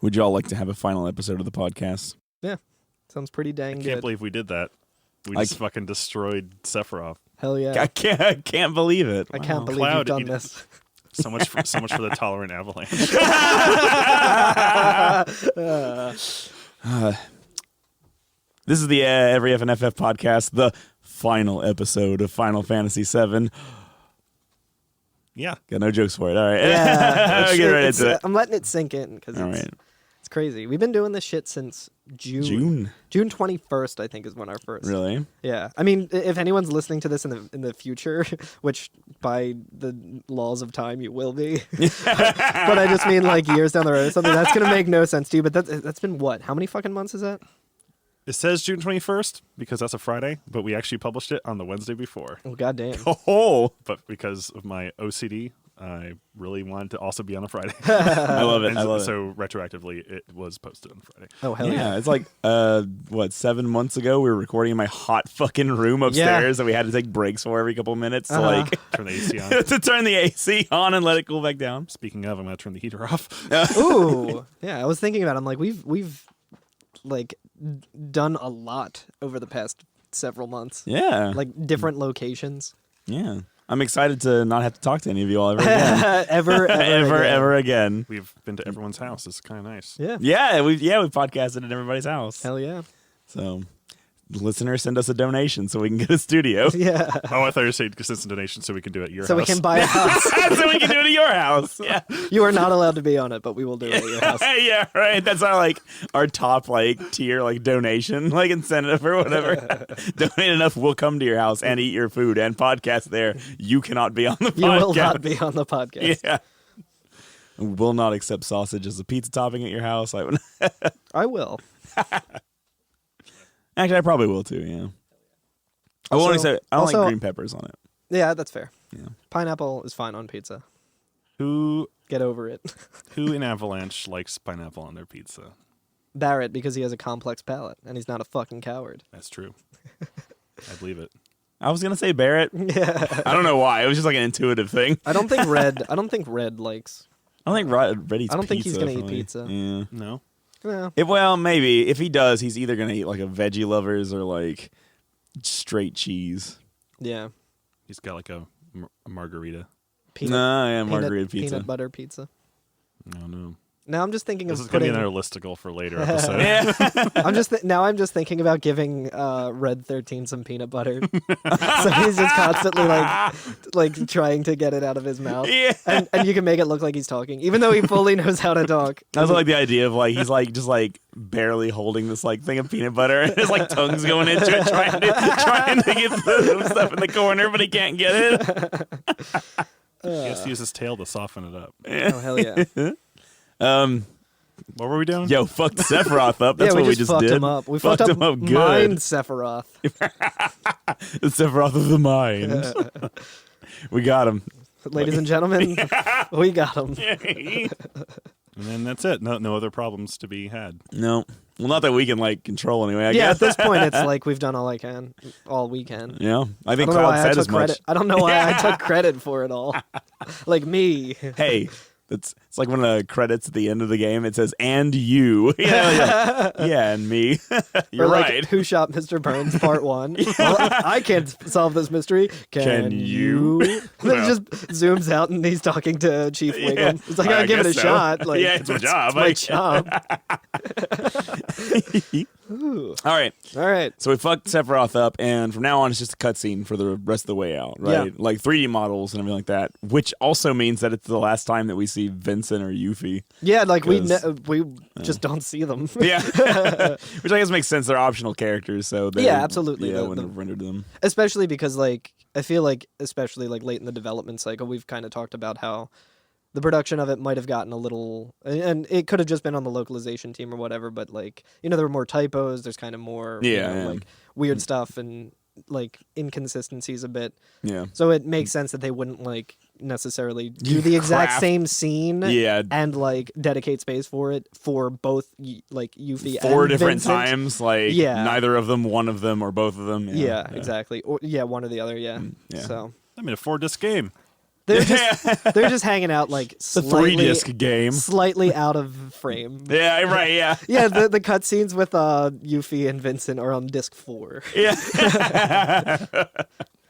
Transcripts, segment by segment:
Would y'all like to have a final episode of the podcast? Yeah. Sounds pretty dang good. I can't believe we did that. We just fucking destroyed Sephiroth. Hell yeah. I can't believe it. I can't believe Cloud, you've done you- this. So much for the tolerant avalanche. This is the Every FNFF podcast, the final episode of Final Fantasy VII. Yeah. Got no jokes for it. All right. Yeah. Get right into it. I'm letting it sink in because All it's, right. it's crazy. We've been doing this shit since June 21st, I think, is when our first. Really? Yeah. I mean, if anyone's listening to this in the future, which by the laws of time you will be, but I just mean like years down the road or something, that's going to make no sense to you. But that's been what? How many fucking months is that? It says June 21st because that's a Friday, but we actually published it on the Wednesday before. Oh, goddamn. Oh, But because of my OCD, I really wanted to also be on a Friday. I love it. And I love it. so retroactively, it was posted on Friday. Oh, hell yeah. Yeah, it's like, 7 months ago, we were recording in my hot fucking room upstairs that we had to take breaks for every couple minutes to like Turn the AC on. to turn the AC on and let it cool back down. Speaking of, I'm going to turn the heater off. Ooh. Yeah, I was thinking about it. I'm like, we've like done a lot over the past several months. Yeah. Like different locations. Yeah. I'm excited to not have to talk to any of you all ever again. ever again. We've been to everyone's house. It's kind of nice. Yeah. Yeah, we've podcasted at everybody's house. Hell yeah. So listeners, send us a donation so we can get a studio. Yeah. Oh, I thought you were saying send a donation so we can do it at your So house. we can buy a house. So we can do it at your house. Yeah. You are not allowed to be on it, but we will do it at your house. Yeah, right. That's our top tier donation, incentive or whatever. Donate enough, we'll come to your house and eat your food and podcast there. You cannot be on the podcast. You will not be on the podcast. Yeah. We will not accept sausage as a pizza topping at your house. I will. Actually, I probably will too. Yeah. I won't accept. I don't like green peppers on it. Yeah, that's fair. Yeah. Pineapple is fine on pizza. Who Get over it. in Avalanche likes pineapple on their pizza? Barrett, because he has a complex palate and he's not a fucking coward. That's true. I believe it. I was gonna say Barrett. Yeah. I don't know why. It was just like an intuitive thing. I don't think Red likes. I don't think Red eats. I don't think he's pizza, gonna eat probably. pizza. Yeah. No? Yeah. Well, maybe if he does, he's either gonna eat like a veggie lovers or straight cheese. Yeah. He's got like a margarita. Margarita pizza. Peanut butter pizza. No. Now I'm just thinking This of is going to putting. be another listicle for later episode. Yeah. I'm just thinking about giving Red 13 some peanut butter. So he's just constantly like trying to get it out of his mouth. Yeah. And you can make it look like he's talking, even though he fully knows how to talk. I also like the idea of he's just barely holding this thing of peanut butter and his tongue's going into it trying to get the stuff in the corner, but he can't get it. He has to use his tail to soften it up. Oh hell yeah. What were we doing? Yo, fucked Sephiroth up. That's yeah, what we just fucked did. him up. We fucked up him up good. Mind Sephiroth. The Sephiroth of the mind. We got him. Ladies and gentlemen, we got him. And then that's it. No other problems to be had. No. Well, not that we can control anyway, I Yeah, guess. at this point it's like we've done all we can. Yeah. I think I don't know Cloud why I said took as much. credit. I don't know why I took credit for it all. Like me. Hey, it's like one of the credits at the end of the game. It says, and you. Yeah, and me. You're Or right. Who Shot Mr. Burns Part 1. Well, I can't solve this mystery. Can you? And then it just zooms out and he's talking to Chief Wiggum. It's like, I'll give it a guess so. shot. Like, Yeah, it's my job. It's my job. All right. All right. So we fucked Sephiroth up, and from now on, it's just a cutscene for the rest of the way out, right? Yeah. Like 3D models and everything like that, which also means that it's the last time that we see Vincent or Yuffie. Yeah, like we 'Cause, just don't see them. Yeah. Which I guess makes sense. They're optional characters, so they absolutely. Yeah, wouldn't have rendered them. Especially because, I feel like, especially late in the development cycle, we've kind of talked about how the production of it might have gotten a little, and it could have just been on the localization team or whatever, but there were more typos, there's kind of more weird stuff and inconsistencies a bit. Yeah. So it makes sense that they wouldn't necessarily do the exact same scene and dedicate space for it for both Yuffie and 4 different Vincent. times, neither of them, one of them, or both of them. Yeah, exactly. Or one or the other, yeah. Yeah. So I mean, a 4-disc game. They're just hanging out like The 3-disc game. slightly out of frame. Yeah, right. Yeah. Yeah, the cutscenes with Yuffie and Vincent are on disc 4. Yeah.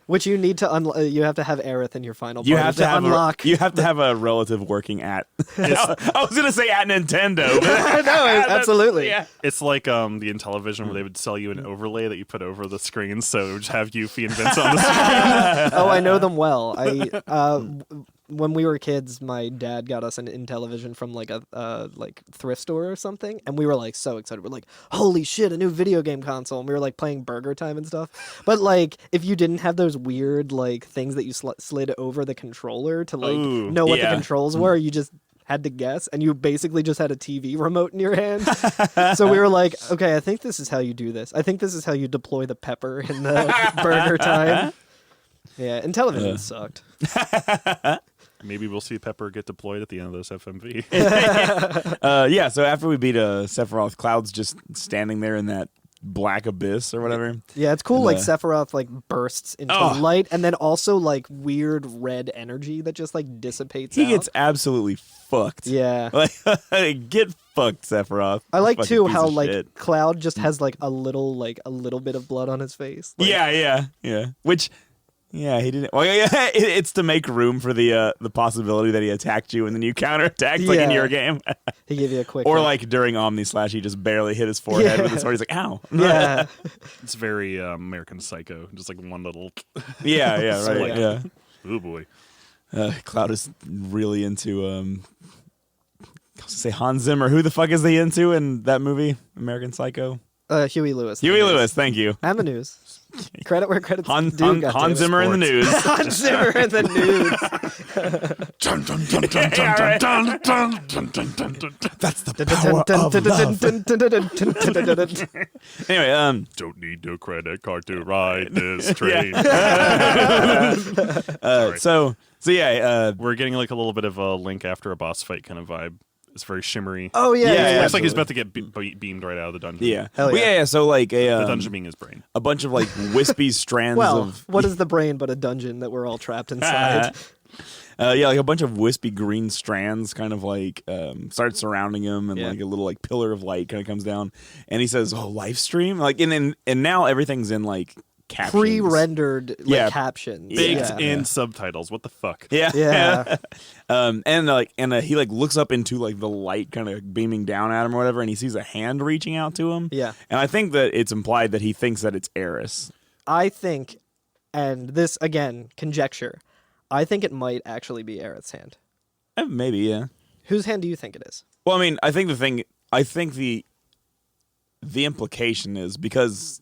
Which you need to you have to have Aerith in your final party You have to have unlock. you have to have a relative working at. I was gonna say at Nintendo. But No, absolutely. Yeah. It's like the Intellivision where they would sell you an overlay that you put over the screen, so it would just have Yuffie and Vince on the screen. Oh, I know them well. When we were kids, my dad got us an Intellivision from like a thrift store or something, and we were like so excited. We're like, "Holy shit, a new video game console!" And we were like playing Burger Time and stuff. But like, if you didn't have those weird like things that you slid over the controller to like know what the controls were, you just had to guess, and you basically just had a TV remote in your hand. So we were like, okay, I think this is how you do this. I think this is how you deploy the pepper in the Burger Time. Yeah, Intellivision sucked. Maybe we'll see Pepper get deployed at the end of this FMV. Yeah. So after we beat Sephiroth, Cloud's just standing there in that black abyss or whatever. Yeah, it's cool. And, like Sephiroth like bursts into light, and then also like weird red energy that just like dissipates. He out. gets absolutely fucked. Yeah. Like get fucked, Sephiroth. I like Fucking too piece how of like shit. Cloud just has like a little bit of blood on his face. Like, Yeah. Which, yeah, he didn't. Well, yeah, it's to make room for the possibility that he attacked you and then you counterattacked like in your game, he gave you a quick or hit. like during Omni Slash, he just barely hit his forehead with his sword. He's like, "Ow!" Yeah. It's very American Psycho, just like one little. yeah, right, Swing. yeah. Oh boy. Cloud is really into I was gonna say Hans Zimmer. Who the fuck is he into in that movie, American Psycho? Huey Lewis. Huey Lewis. Thank you. And the news. Credit where credit's Hans due. Hans Zimmer in the news. Hans Zimmer in the news. That's the power of love. Anyway, Don't need no credit card to ride this train. so yeah, We're getting like a little bit of a Link after a boss fight kind of vibe. It's very shimmery. Oh yeah, Yeah, Looks like he's about to get beamed right out of the dungeon. yeah, Hell Well, yeah. yeah. So like The dungeon being his brain. a bunch of like wispy strands Well, of what is the brain but a dungeon that we're all trapped inside? yeah, like a bunch of wispy green strands kind of like start surrounding him, and Yeah. like a little like pillar of light kind of comes down, and he says, "Oh, live stream!" Like and now everything's in like captions. Pre-rendered like, Yeah. captions. Baked yeah. in subtitles. What the fuck? Yeah, Yeah. and he like looks up into like the light kind of beaming down at him or whatever, and he sees a hand reaching out to him. Yeah. and I think that it's implied that he thinks that it's Eris. I think, and this again, conjecture. I think it might actually be Aerith's hand. Maybe, yeah. Whose hand do you think it is? Well, I mean, I think the implication is because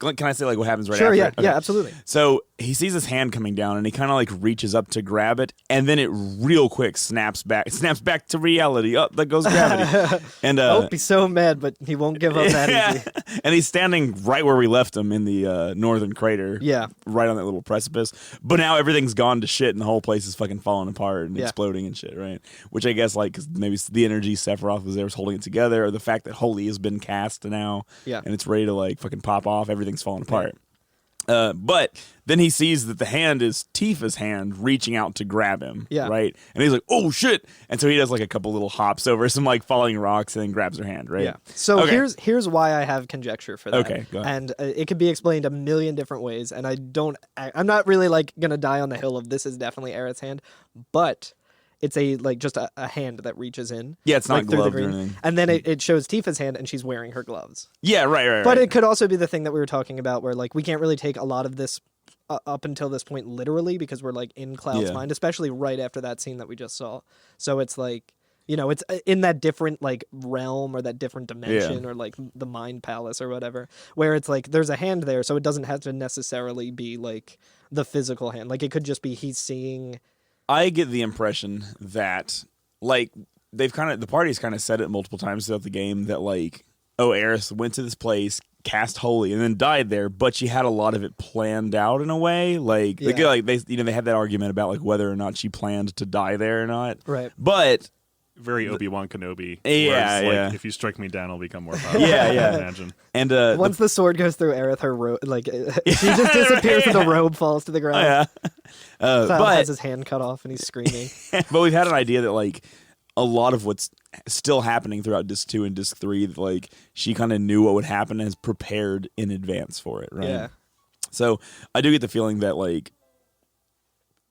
can I say like what happens right Sure, after yeah, it? Okay. yeah, absolutely. So he sees his hand coming down, and he kind of like reaches up to grab it, and then it real quick snaps back to reality. Oh, there goes gravity. And Oh, he's so mad, but he won't give up that easy. and he's standing right where we left him in the northern crater. Yeah. right on that little precipice. But now everything's gone to shit, and the whole place is fucking falling apart and Yeah. exploding and shit. Right? Which I guess like 'cause maybe the energy Sephiroth was there was holding it together, or the fact that Holy has been cast now, Yeah. and it's ready to like fucking pop off. Everything's falling apart. But then he sees that the hand is Tifa's hand reaching out to grab him. Yeah. Right? And he's like, "Oh shit!" And so he does like a couple little hops over some like falling rocks and then grabs her hand. Right? Yeah. So Okay. here's why I have conjecture for that. Okay, go ahead. And it could be explained a million different ways. And I'm not really like gonna die on the hill of this is definitely Aerith's hand, but it's just a hand that reaches in. Yeah, it's not like, through the gloved or green. anything. And then it shows Tifa's hand, and she's wearing her gloves. Yeah. Right. But it could also be the thing that we were talking about, where like we can't really take a lot of this up until this point literally because we're like in Cloud's Yeah. mind, especially right after that scene that we just saw. So it's like, it's in that different like realm or that different dimension or like the mind palace or whatever, where it's like there's a hand there, so it doesn't have to necessarily be like the physical hand. Like it could just be he's seeing. I get the impression that like the party's kind of said it multiple times throughout the game that like, oh, Eris went to this place, cast Holy, and then died there, but she had a lot of it planned out in a way. Like, they had that argument about like whether or not she planned to die there or not. Right. But very Obi-Wan Kenobi. Yeah, where yeah. Like, if you strike me down, I'll become more powerful. Yeah, yeah. I imagine. And Once the sword goes through Aerith, her robe, like she just disappears and the robe falls to the ground. yeah. Cloud has his hand cut off and he's screaming. But we've had an idea that like a lot of what's still happening throughout Disc 2 and Disc 3, like she kind of knew what would happen and has prepared in advance for it, right? Yeah. So I do get the feeling that like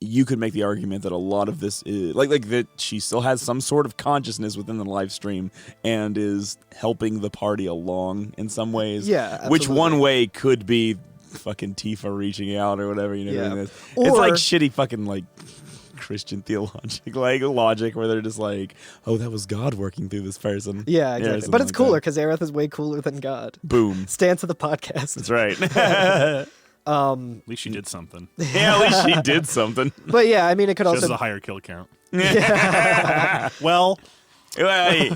you could make the argument that a lot of this is like that she still has some sort of consciousness within the live stream and is helping the party along in some ways. Yeah, which absolutely. one way could be fucking Tifa reaching out or whatever, you know. Yeah. Doing this. Or- It's like shitty fucking like Christian theologic like logic where they're just like, oh, that was God working through this person. Yeah, or exactly. something But it's like cooler that. because Aerith is way cooler than God. Boom. Stance of the podcast. That's right. At least she did something. Yeah, at least she did something. But yeah, I mean, it could She has also. a higher kill count. Yeah. Well, Hey.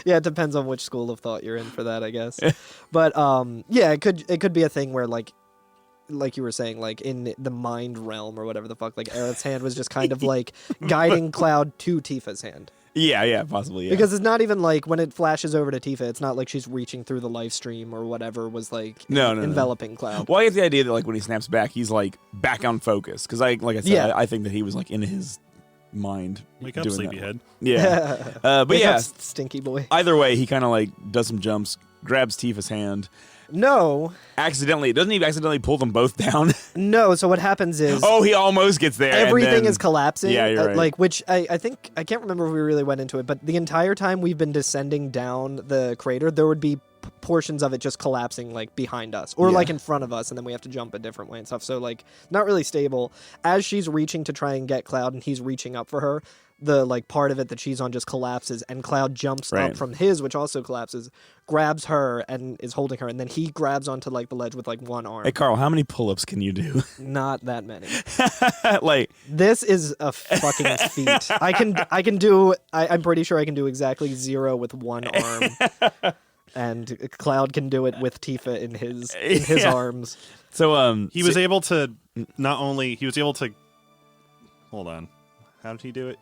Yeah, it depends on which school of thought you're in for that, I guess. But yeah, it could be a thing where like you were saying, like in the mind realm or whatever the fuck, like Aerith's hand was just kind of like guiding Cloud to Tifa's hand. Yeah, possibly. Yeah. Because it's not even like when it flashes over to Tifa, it's not like she's reaching through the live stream or whatever was like No. enveloping Cloud. Well, I get the idea that like when he snaps back, he's like back on focus because like I said, Yeah. I think that he was like in his mind. wake up, doing sleepyhead. that. Yeah. But Wake yeah, up, stinky boy. either way, he kind of like does some jumps, grabs Tifa's hand, No. doesn't he accidentally pull them both down? No, so what happens is Oh, he almost gets there. and everything then- is collapsing. Yeah, you're right. Like, which I think, I can't remember if we really went into it, but the entire time we've been descending down the crater, there would be portions of it just collapsing, like, behind us. Or, Yeah. like, in front of us, and then we have to jump a different way and stuff. So, like, not really stable. As she's reaching to try and get Cloud, and he's reaching up for her, the, like, part of it that she's on just collapses, and Cloud jumps Right. up from his, which also collapses, grabs her, and is holding her, and then he grabs onto, like, the ledge with, like, one arm. Hey, Carl, how many pull-ups can you do? Not that many. Like, This is a fucking feat. I'm pretty sure I can do exactly 0 with one arm. And Cloud can do it with Tifa in his Yeah. arms. so He was able to hold on. How did he do it?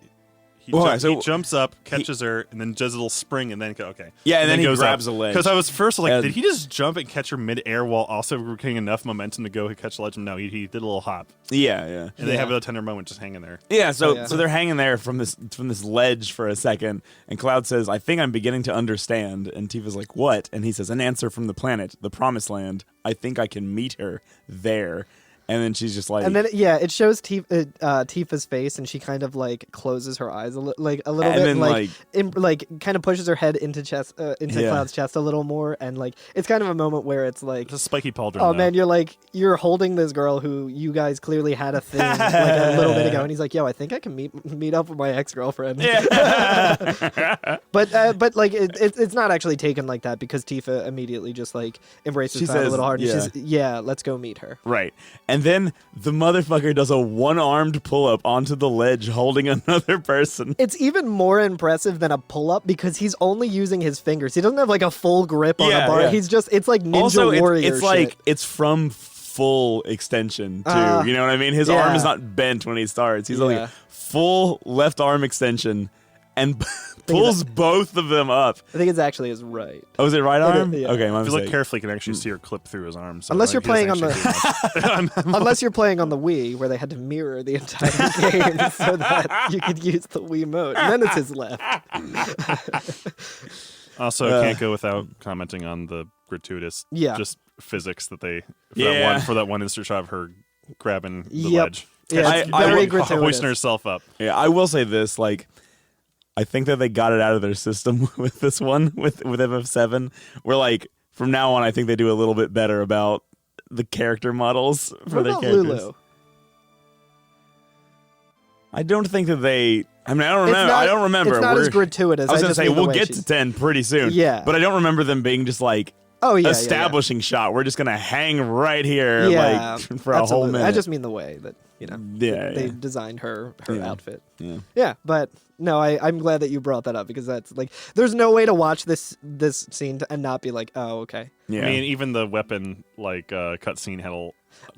He, Well, jump- so he jumps up, catches her, and then does a little spring, and then okay. Yeah, and then he goes grabs a ledge. Because I was first like, And- did he just jump and catch her mid-air while also getting enough momentum to go catch the ledge? No, he did a little hop, yeah. and they have a tender moment just hanging there. Yeah, so Oh, yeah. so they're hanging there from this ledge for a second, and Cloud says, "I think I'm beginning to understand." And Tifa's like, "What?" And he says, "An answer from the planet, the Promised Land. I think I can meet her there." And then she's just like, And then it shows Tifa's face, and she kind of like closes her eyes a little And bit, then, like kind of pushes her head into Yeah. Cloud's chest a little more, and like it's kind of a moment where it's like, It's a spiky pauldron. oh though. man, you're holding this girl who you guys clearly had a thing like a little bit ago, and he's like, yo, I think I can meet up with my ex-girlfriend. yeah. But like it's not actually taken like that because Tifa immediately just like embraces She Cloud a says, little hard. And yeah. she says, yeah, let's go meet her. Right. And then the motherfucker does a one-armed pull-up onto the ledge holding another person. It's even more impressive than a pull-up because he's only using his fingers. He doesn't have like a full grip on Yeah, a bar. yeah. It's like Ninja Also, Warrior it's shit. like it's from full extension too. You know what I mean? His yeah. arm is not bent when he starts. He's Yeah. like full left arm extension and pulls both of them up. I think it's actually his right. Oh, is it right arm? Yeah. Okay, my If you look mistake. carefully, you can actually see her clip through his arm. So Unless you're he doesn't playing on actually do much. Unless you're playing on the Wii, where they had to mirror the entire game so that you could use the Wii mode. And then it's his left. Also, can't go without commenting on the gratuitous just physics that they for that one instant shot of her grabbing the Yep. ledge. Yeah, it's very gratuitous. Hoisting herself up. Yeah, I will say this, like I think that they got it out of their system with this one, with FF7, where like from now on I think they do a little bit better about the character models for What their about characters. Lulu? I don't think that they. I mean, I don't know. I don't remember. It's not We're- as gratuitous. I was going gonna to say we'll get to 10 pretty soon. Yeah. but I don't remember them being just like establishing shot. We're just gonna hang right here, like for a whole absolutely. minute. I just mean the way that they Yeah. designed her Yeah. outfit. Yeah. Yeah, but no, I'm glad that you brought that up because that's like there's no way to watch this scene and not be like, oh, okay. Yeah. I mean, even the weapon cutscene had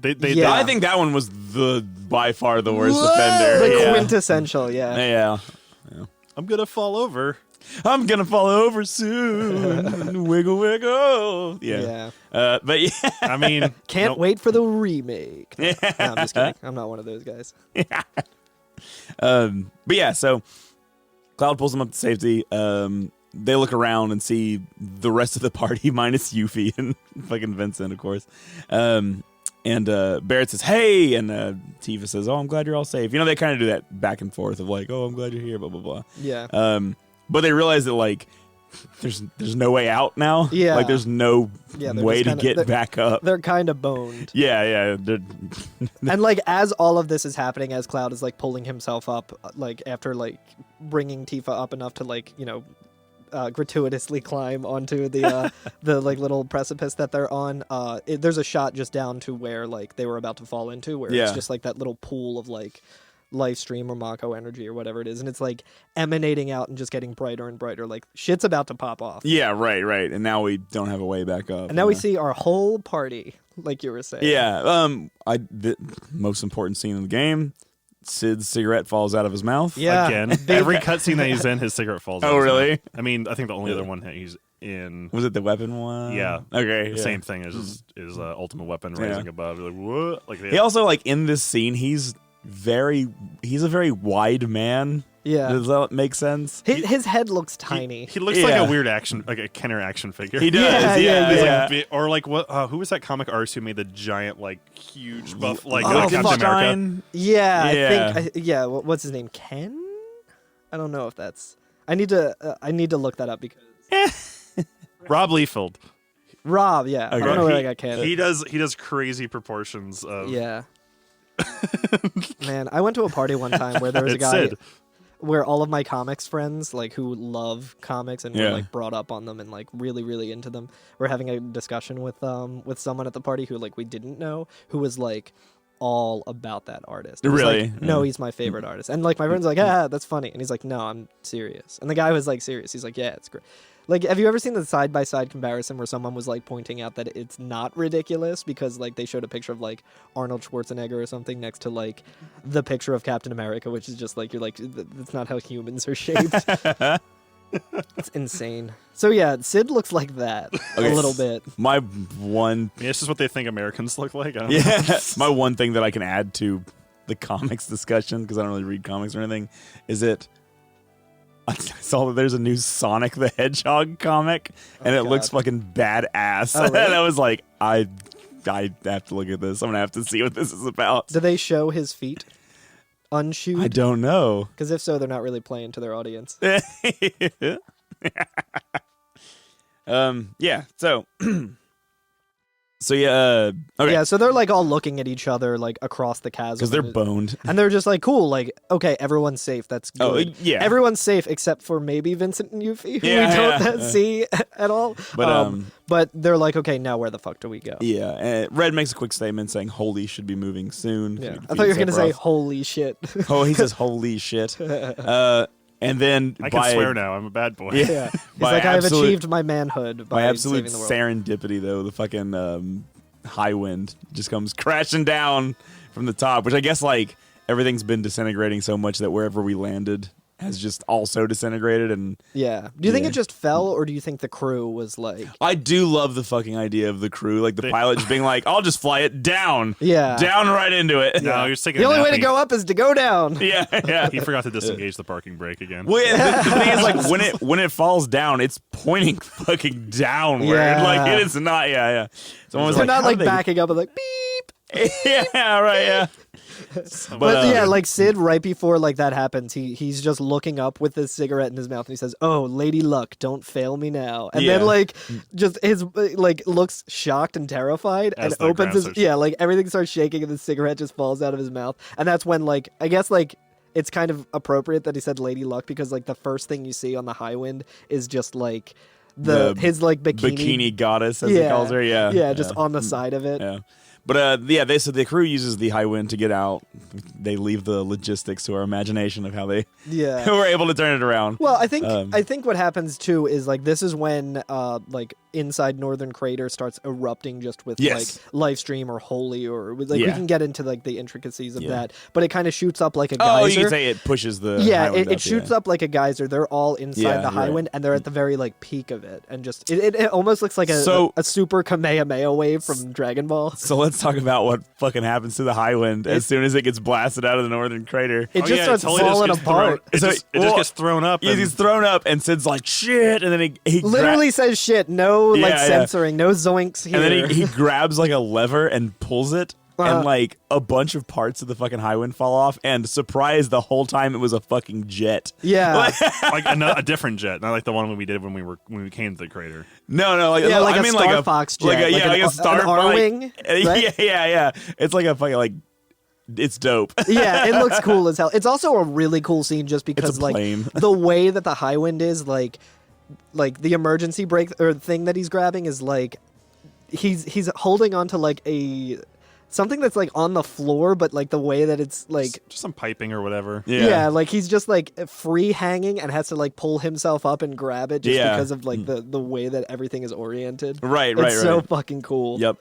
I think that one was by far the worst offender. The quintessential, Yeah. I'm gonna fall over. I'm gonna fall over soon. Wiggle, wiggle. Yeah. But yeah. I mean, can't wait for the remake. No, I'm just kidding. I'm not one of those guys. But yeah, so Cloud pulls them up to safety. They look around and see the rest of the party minus Yuffie and fucking Vincent, of course. And Barrett says, "Hey," and Tifa says, "Oh, I'm glad you're all safe." They kind of do that back and forth of like, "Oh, I'm glad you're here," blah blah blah. Yeah. But they realize that like there's no way out now. Yeah. Like there's no way to get back up. They're kind of boned. Yeah. And like as all of this is happening, as Cloud is like pulling himself up, like after like bringing Tifa up enough to like gratuitously climb onto the the like little precipice that they're on. There's a shot just down to where like they were about to fall into, where it's just like that little pool of like life stream or Mako energy or whatever it is, and it's like emanating out and just getting brighter and brighter. Like shit's about to pop off. Yeah, right. And now we don't have a way back up. And now we see our whole party, like you were saying. Yeah. The most important scene in the game. Sid's cigarette falls out of his mouth. Yeah. Again, every cutscene that he's in, his cigarette falls out. Oh, really? I mean, I think the only other one that he's in... Was it the weapon one? Yeah. Okay. The same thing as his ultimate weapon rising above. Like, what? Like, he also, like, in this scene, he's a very wide man. Yeah. Does that make sense? His head looks tiny. He looks like a weird like a Kenner action figure. He does. Yeah. Like, or like what? Who was that comic artist who made the giant, like huge buff, like Captain America? Yeah. I think. What's his name? Ken? I don't know if that's. I need to look that up because. Rob Liefeld. Rob. Yeah. Okay. I don't know where I got Ken. He does crazy proportions of. Yeah. Man, I went to a party one time where there was a guy. Sid. Where all of my comics friends, like who love comics and were like brought up on them and like really, really into them, were having a discussion with someone at the party who like we didn't know, who was like all about that artist. Really? Like, no, he's my favorite artist. And like my friend's like, that's funny. And he's like, no, I'm serious. And the guy was like serious. He's like, yeah, it's great. Like, have you ever seen the side-by-side comparison where someone was, like, pointing out that it's not ridiculous because, like, they showed a picture of, like, Arnold Schwarzenegger or something next to, like, the picture of Captain America, which is just, like, you're like, that's not how humans are shaped. It's insane. So, yeah, Sid looks like that a little bit. My one... It's just what they think Americans look like. I don't know. My one thing that I can add to the comics discussion, because I don't really read comics or anything, is that I saw that there's a new Sonic the Hedgehog comic, and it looks fucking badass. Oh, really? And I was like, I have to look at this. I'm going to have to see what this is about. Do they show his feet unshoed? I don't know. Because if so, they're not really playing to their audience. Yeah, so... So yeah, okay. Yeah, so they're like all looking at each other like across the chasm because they're boned, and they're just like, "Cool, like okay, everyone's safe. That's good. Yeah, everyone's safe except for maybe Vincent and Yuffie, who we don't see at all. But they're like, okay, now where the fuck do we go? Yeah, Red makes a quick statement saying Holy should be moving soon. Yeah, I thought you were gonna say holy shit. Oh, he says holy shit. And then I can swear now. I'm a bad boy. Yeah. He's like, I have achieved my manhood by absolute saving the world. serendipity, though. The fucking high wind just comes crashing down from the top, which I guess like everything's been disintegrating so much that wherever we landed has just also disintegrated. And yeah. Do you think it just fell, or do you think the crew was like... I do love the fucking idea of the crew, like the pilot just being like, I'll just fly it down. Yeah. Down right into it. No, you're taking the only way to go up is to go down. Yeah. He forgot to disengage the parking brake again. Well, yeah, the thing is, like, when it falls down, it's pointing fucking downward. Yeah. Like, it is not, Someone was They're like, not like backing up and like, beep. Yeah, right, yeah. But yeah, like Sid, right before like that happens, he's just looking up with his cigarette in his mouth, and he says, "Oh, Lady Luck, don't fail me now." And then like just his like looks shocked and terrified, and opens his like everything starts shaking, and the cigarette just falls out of his mouth. And that's when like I guess like it's kind of appropriate that he said Lady Luck, because like the first thing you see on the high wind is just like his like bikini goddess, as he calls her. Yeah, just on the side of it. Yeah. But they said the crew uses the high wind to get out. They leave the logistics to our imagination of how they were able to turn it around. Well, I think what happens too is like this is when like inside Northern Crater starts erupting just with Yes. like Lifestream or Holy or like Yeah. we can get into like the intricacies of Yeah. that, but it kind of shoots up like a geyser. Oh, you can say it pushes the Yeah, Highwind it shoots up up like a geyser. They're all inside Yeah, the you're Highwind, right. and they're at the very like peak of it, and just it almost looks like a super Kamehameha wave from Dragon Ball. So let's talk about what fucking happens to the Highwind as soon as it gets blasted out of the Northern Crater. It just starts falling apart. It just gets thrown up. Yeah, he's thrown up, and Sid's like, shit, and then he Literally says shit. No like Yeah, yeah. censoring. No zoinks here. and then he grabs like a lever and pulls it, and like a bunch of parts of the fucking Highwind fall off, and surprise, the whole time it was a fucking jet. Yeah. Like a different jet, not like the one we did when we came to the crater. No, like Yeah, like I a mean Star like a Fox jet, like a Star an R-wing, right? Yeah. It's like a fucking like, it's dope. Yeah, it looks cool as hell. It's also a really cool scene just because It's a like plane. the way that the Highwind is like the emergency brake or thing that he's grabbing is like he's holding onto like a something that's like on the floor, but like the way that it's like Just some piping or whatever. yeah, like he's just like free hanging and has to like pull himself up and grab it just Yeah. because of like the way that everything is oriented. Right. It's so fucking cool. Yep.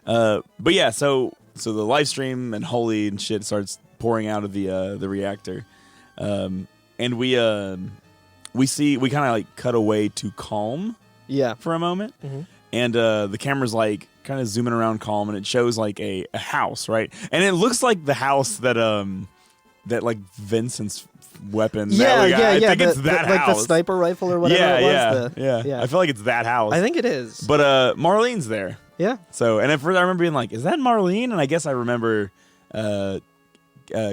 But yeah, so the live stream and Holy and shit starts pouring out of the reactor, and we kind of like cut away to Calm Yeah. for a moment, Mhm. and the camera's like kind of zooming around Calm, and it shows like a house, right? And it looks like the house that like Vincent's weapon. Yeah, that we got. yeah. I think it's that like house. the sniper rifle or whatever Yeah, it was. yeah. I feel like it's that house. I think it is. But Marlene's there. Yeah. So, and at first I remember being like, is that Marlene? And I guess I remember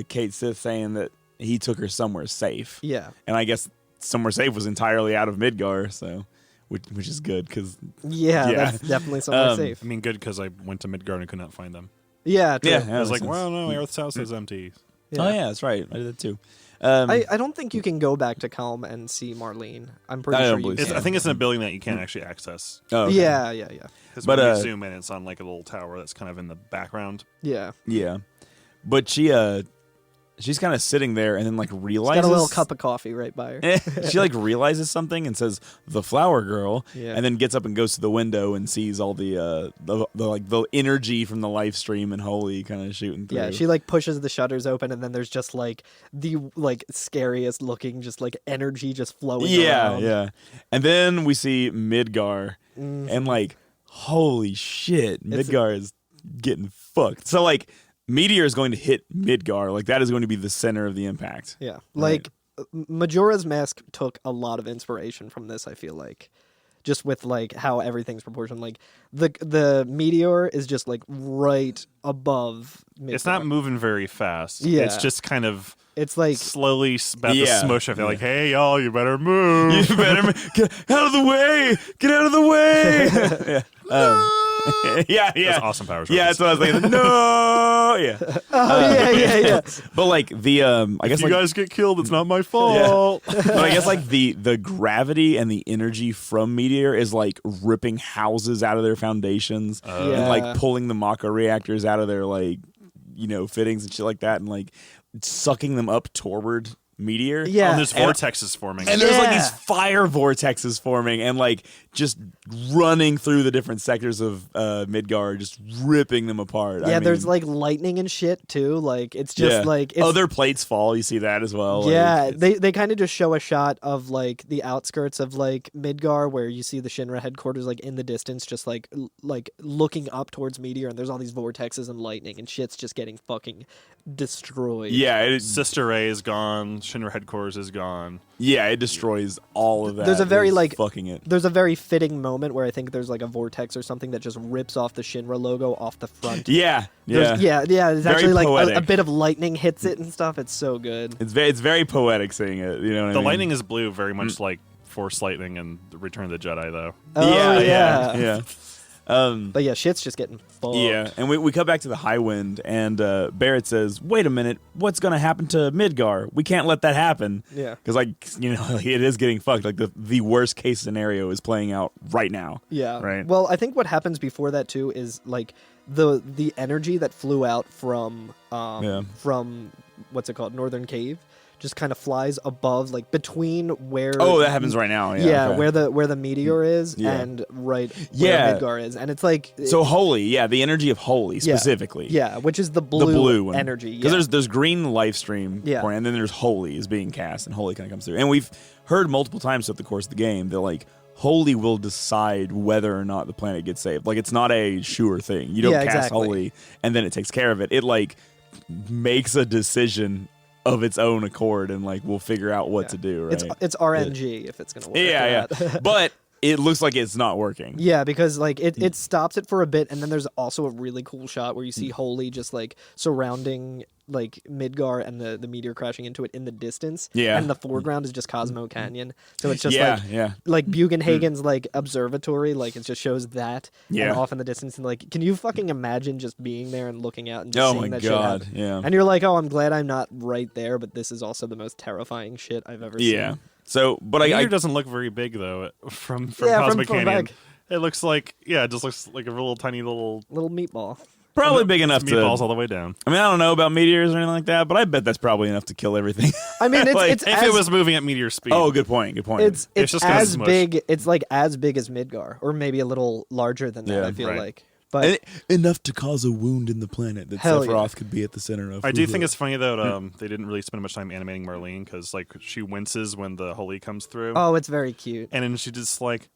Kate Sith saying that he took her somewhere safe. Yeah. And I guess somewhere safe was entirely out of Midgar, so which is good because Yeah, Yeah. that's definitely somewhere safe. I mean, good because I went to Midgard and could not find them. Yeah, true. yeah, I was that like, makes well, sense. no, Earth's house is empty. Oh yeah, that's right. I did that too. I don't think you can go back to Calm and see Marlene. I'm pretty I sure don't you believe can. so. I think it's in a building that you can't actually access. Oh, okay. Yeah. Because But, when you uh, zoom in, it's on like a little tower that's kind of in the background. Yeah. Yeah, but she's kind of sitting there and then like realizes Got a little cup of coffee right by her. she like realizes something and says the flower girl, Yeah. and then gets up and goes to the window and sees all the like the energy from the live stream and Holy kind of shooting through. Yeah, she like pushes the shutters open and then there's just like the like scariest looking just like energy just flowing around. yeah. And then we see Midgar and like holy shit, Midgar is getting fucked. So like Meteor is going to hit Midgar, like that is going to be the center of the impact. Yeah. Like Majora's Mask took a lot of inspiration from this, I feel like. Just with like how everything's proportioned. Like the meteor is just like right above Midgar. It's not moving very fast. Yeah. It's just kind of It's like slowly about Yeah. to smush. I feel like, hey, y'all, you better move. You better get out of the way. Get out of the way. Yeah. That's awesome power. Yeah, that's what I was thinking. No. Yeah. yeah. But like the I guess If you like guys get killed, it's not my fault. but I guess like the gravity and the energy from Meteor is like ripping houses out of their foundations and like pulling the Mako reactors out of their like fittings and shit like that and like sucking them up toward Meteor. Yeah. And there's vortexes forming. And there's like Yeah. these fire vortexes forming and like just running through the different sectors of Midgar, just ripping them apart. Yeah, I there's mean, like lightning and shit too. Like it's just like it's, other plates fall. You see that as well. yeah, Like, it's- they kind of just show a shot of like the outskirts of like Midgar where you see the Shinra headquarters like in the distance, just like looking up towards Meteor, and there's all these vortexes and lightning, and shit's just getting fucking destroyed. yeah, Sister Ray is gone. Shinra headquarters is gone. it destroys all of that. There's a very, It's like- fucking it. There's a very fitting moment where I think there's like a vortex or something that just rips off the Shinra logo off the front. Yeah. Yeah. It's Very actually like poetic. a bit of lightning hits it and stuff. It's so good. It's very poetic seeing it. You know what I The mean? lightning is blue, very much like Force Lightning and Return of the Jedi, though. Oh, yeah. But yeah, shit's just getting fucked. Yeah, and we come back to the Highwind, and Barrett says, "Wait a minute, what's going to happen to Midgar? We can't let that happen." Yeah. because it is getting fucked. Like the worst case scenario is playing out right now. Yeah. Right. Well, I think what happens before that too is like the energy that flew out from from what's it called, Northern Cave, just kind of flies above, like between where. Oh, that happens right now. Yeah, okay. where the meteor is and right where Midgar is, and it's like so holy. Yeah, the energy of holy specifically. Yeah, which is the blue one. Energy. Because there's green life stream, and then there's holy is being cast, and holy kind of comes through. And we've heard multiple times throughout the course of the game that like holy will decide whether or not the planet gets saved. Like it's not a sure thing. You don't cast holy and then it takes care of it. It like makes a decision of its own accord and like we'll figure out what to do. Right? It's RNG if it's gonna work. Yeah. But it looks like it's not working. Yeah, because like it stops it for a bit, and then there's also a really cool shot where you see Holy just like surrounding like Midgar and the meteor crashing into it in the distance. Yeah. And the foreground is just Cosmo Canyon. So it's just like Bugenhagen's like observatory, like it just shows that and off in the distance, and like can you fucking imagine just being there and looking out and just seeing that shit happen? Yeah. And you're like, oh, I'm glad I'm not right there, but this is also the most terrifying shit I've ever seen. Yeah. So, but the meteor doesn't look very big though from Cosmic Canyon. It looks like it just looks like a little tiny little meatball. Probably big enough to meatballs all the way down. I mean, I don't know about meteors or anything like that, but I bet that's probably enough to kill everything. I mean, it's if it was moving at meteor speed. Oh, good point. It's just as big. It's like as big as Midgar, or maybe a little larger than that. I feel like. But enough to cause a wound in the planet that Sephiroth could be at the center of. I do think it's funny that they didn't really spend much time animating Marlene because like she winces when the holy comes through. Oh, it's very cute. And then she just like,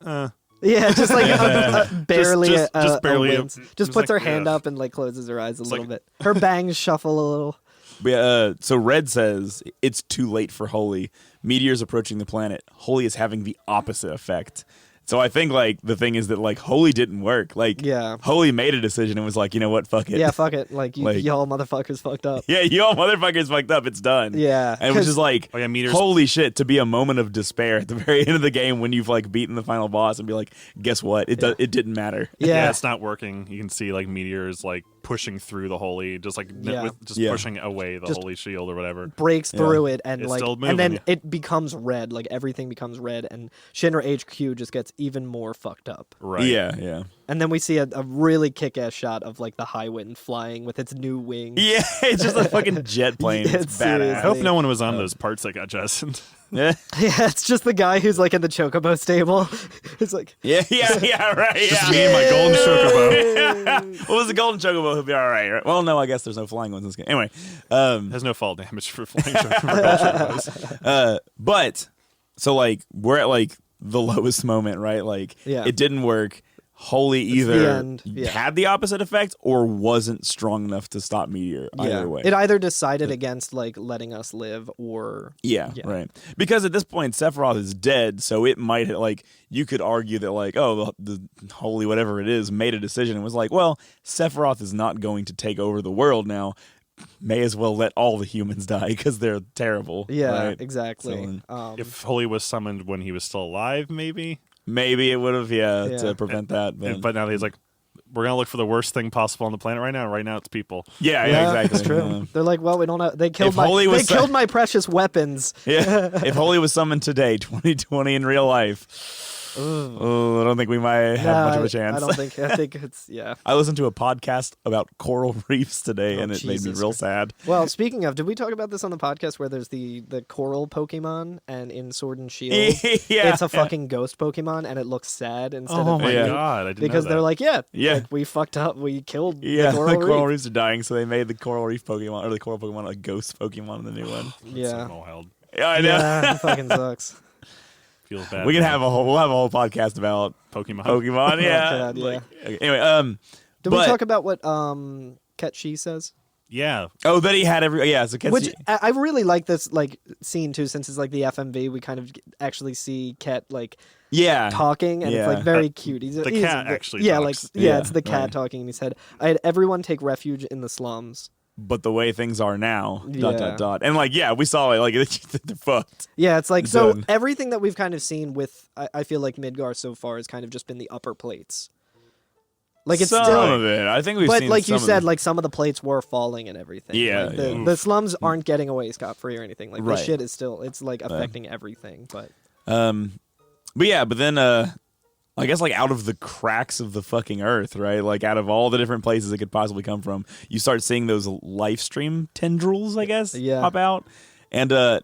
yeah, just like barely, just barely, just puts her hand up and like closes her eyes a little bit. Her bangs shuffle a little. But, so Red says it's too late for Holy. Meteors approaching the planet. Holy is having the opposite effect. So I think like the thing is that like Holy didn't work. Like Holy made a decision and was like, you know what, fuck it. Yeah, fuck it. Like y'all motherfuckers fucked up. Yeah, y'all motherfuckers fucked up. It's done. Yeah, and which is like, holy shit, to be a moment of despair at the very end of the game when you've like beaten the final boss and be like, guess what? It didn't matter. Yeah, it's not working. You can see like meteors like pushing through the holy, just like pushing away the holy shield or whatever. Breaks through it and it's like, and then it becomes red. Like everything becomes red, and Shinra HQ just gets even more fucked up. Right. Yeah. And then we see a really kick-ass shot of like the High Wind flying with its new wings. Yeah, it's just a fucking jet plane. It's badass. I hope no one was on those parts that got jettisoned. Yeah, it's just the guy who's like in the chocobo stable. It's like right. Just me and my golden chocobo. What was the golden chocobo? He'll be all right. Well, no, I guess there's no flying ones in this game. Anyway, has no fall damage for flying chocobos. But so like we're at like the lowest moment, right? Like it didn't work. Holy either had the opposite effect or wasn't strong enough to stop Meteor. Either way, it either decided against like letting us live or right. Because at this point Sephiroth is dead, so it might like you could argue that like the Holy whatever it is made a decision and was like, well, Sephiroth is not going to take over the world now. May as well let all the humans die because they're terrible. Yeah, right? exactly. So, if Holy was summoned when he was still alive, maybe it would have to prevent that. But now he's like, we're gonna look for the worst thing possible on the planet right now. Right now, it's people. Yeah, exactly. That's true. They're like, well, we don't know. They killed killed my precious weapons. Yeah. If Holy was summoned today, 2020 in real life. I don't think we might have much of a chance. I think it's I listened to a podcast about coral reefs today, and it made me real sad. Well, speaking of, did we talk about this on the podcast where there's the coral Pokemon, and in Sword and Shield, it's a fucking ghost Pokemon, and it looks sad instead of my god, I didn't because know that. they're like, like, we fucked up, we killed the coral reefs are dying, so they made the coral reef Pokemon or the coral Pokemon a ghost Pokemon in the new one. Yeah, I know. Yeah, it fucking sucks. Feels bad. We'll have a whole podcast about Pokemon. Yeah. God, anyway, did we talk about what Ketchi says? Yeah. Oh, that he had so Ketchi. Which I really like this like scene too, since it's like the FMV. We kind of actually see Ket like talking, and it's like very cute. He's cat actually. Talks. It's the cat talking, and he said, "I had everyone take refuge in the slums." But the way things are now, ... And like, we saw it, like, they're fucked. Yeah, it's like, so everything that we've kind of seen with, I feel like Midgar so far has kind of just been the upper plates. Like, it's some still... of it. I think we've seen like you said, like, some of the plates were falling and everything. Yeah. Like, the slums aren't getting away scot-free or anything. Like, the shit is still, it's, like, affecting everything, but... But then, I guess like out of the cracks of the fucking earth, right? Like out of all the different places it could possibly come from, you start seeing those live stream tendrils, I guess, pop out. And a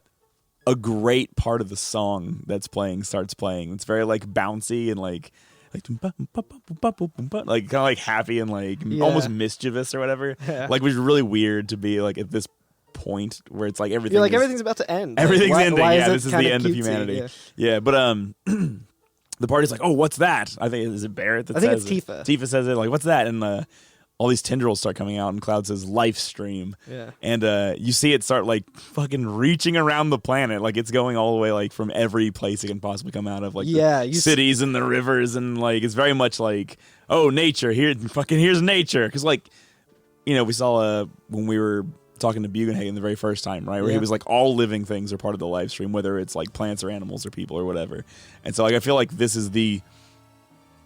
great part of the song that's playing starts playing. It's very like bouncy and like kind of like happy and like almost mischievous or whatever. Like, it was really weird to be like at this point where it's like everything. You're like everything's about to end. Everything's like, ending. Why Yeah, is this is the end of humanity. Yeah, but the party's like, oh, what's that? I think is it Barrett that I think says it's Tifa. Tifa says it, like, what's that? And all these tendrils start coming out, and Cloud says life stream. Yeah. And you see it start like fucking reaching around the planet, like it's going all the way like from every place it can possibly come out of, like the cities and the rivers, and like it's very much like, oh, nature, here's nature. Because like, you know, we saw when we were talking to Bugenhagen the very first time, right, where he was like, all living things are part of the live stream, whether it's like plants or animals or people or whatever. And so like I feel like this is the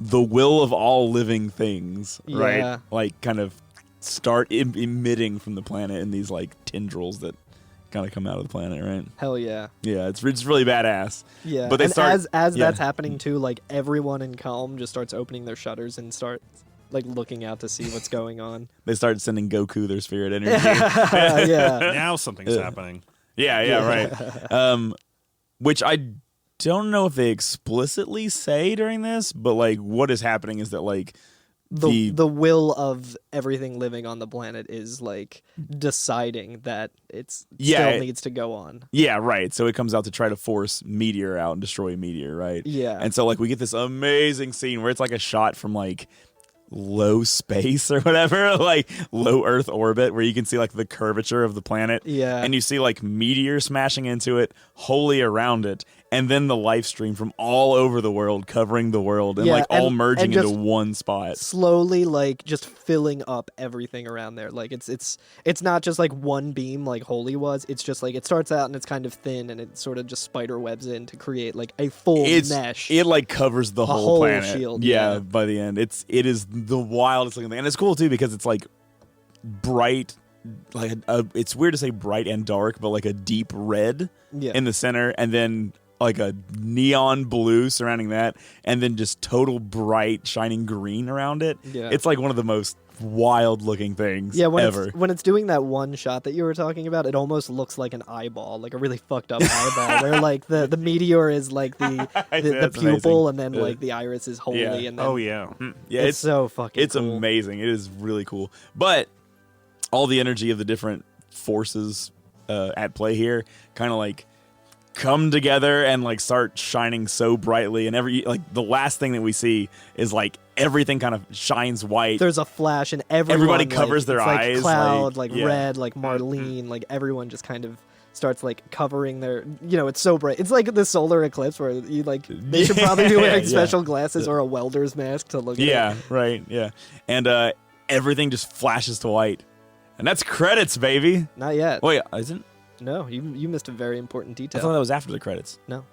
will of all living things, right? Like kind of start emitting from the planet in these like tendrils that kind of come out of the planet, right? Hell yeah. Yeah, it's really badass. Yeah. But they as that's happening too, like everyone in Calm just starts opening their shutters and start like looking out to see what's going on. They start sending Goku their spirit energy. Yeah. Now something's happening. Yeah, right. Which I don't know if they explicitly say during this, but like what is happening is that like the will of everything living on the planet is like deciding that it still needs to go on. Yeah, right. So it comes out to try to force Meteor out and destroy Meteor, right? Yeah. And so like we get this amazing scene where it's like a shot from like low space or whatever, like low Earth orbit, where you can see like the curvature of the planet. Yeah. And you see like Meteor smashing into it, wholly around it, and then the live stream from all over the world covering the world and like all merging into one spot. Slowly like just filling up everything around there. Like it's not just like one beam like Holy was. It's just like it starts out and it's kind of thin and it sort of just spider webs in to create like a full mesh. It like covers the whole planet. Shield. Yeah, by the end. It is the wildest looking thing. And it's cool too because it's like bright, like it's weird to say bright and dark, but like a deep red in the center, and then like a neon blue surrounding that, and then just total bright shining green around it. Yeah. It's like one of the most wild looking things ever. When it's doing that one shot that you were talking about, it almost looks like an eyeball, like a really fucked up eyeball, where like the meteor is like the pupil, amazing. And then like the iris is holy. And then it's so fucking it's cool. Amazing. It is really cool. But all the energy of the different forces at play here kind of like come together and like start shining so brightly, and the last thing that we see is like everything kind of shines white. There's a flash and everybody covers their eyes, like Cloud, like red, like Marlene, like everyone just kind of starts like covering their, it's so bright. It's like the solar eclipse where you like they should probably be wearing special glasses or a welder's mask to look at it. Yeah, right. Yeah. And everything just flashes to white. And that's credits, baby. Not yet. Wait, isn't? No, you missed a very important detail. I thought that was after the credits. No.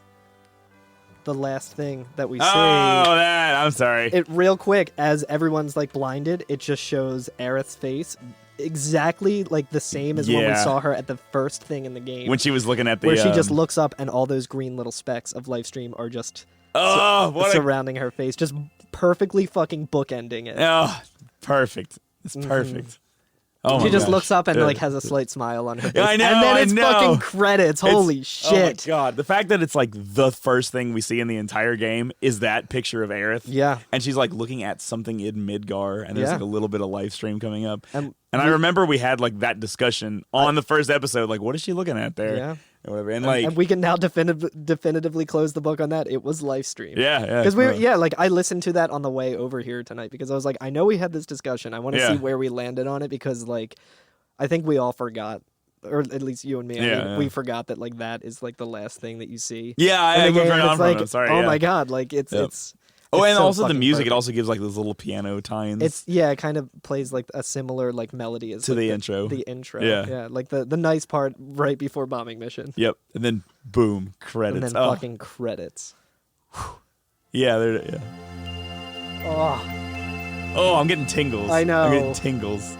The last thing that we see. Oh, that. I'm sorry. It real quick, as everyone's like blinded, it just shows Aerith's face exactly like the same as when we saw her at the first thing in the game. When she was looking at the... Where she just looks up and all those green little specks of Livestream are just surrounding her face. Just perfectly fucking bookending it. Oh, perfect. It's perfect. Mm-hmm. Oh she just looks up and like has a slight smile on her face. Yeah, I know, and then it's fucking credits. Holy shit. Oh my god. The fact that it's like the first thing we see in the entire game is that picture of Aerith. Yeah. And she's like looking at something in Midgar, and there's like a little bit of live stream coming up. And I remember we had like that discussion on the first episode, like what is she looking at there? Yeah. Or whatever. And we can now definitively close the book on that. It was live stream. Yeah. Because like I listened to that on the way over here tonight because I was like, I know we had this discussion. I want to see where we landed on it because like I think we all forgot, or at least you and me. We forgot that like that is like the last thing that you see. Yeah, I moved right on from it. I'm sorry. Oh my god, like it's. Oh, and so also the music, perfect. It also gives like those little piano tines. It kind of plays like a similar like melody as to like the intro. The intro. Yeah. Like the nice part right before bombing mission. Yep. And then boom, credits. And then fucking credits. Yeah, Oh, I'm getting tingles. I know. I'm getting tingles.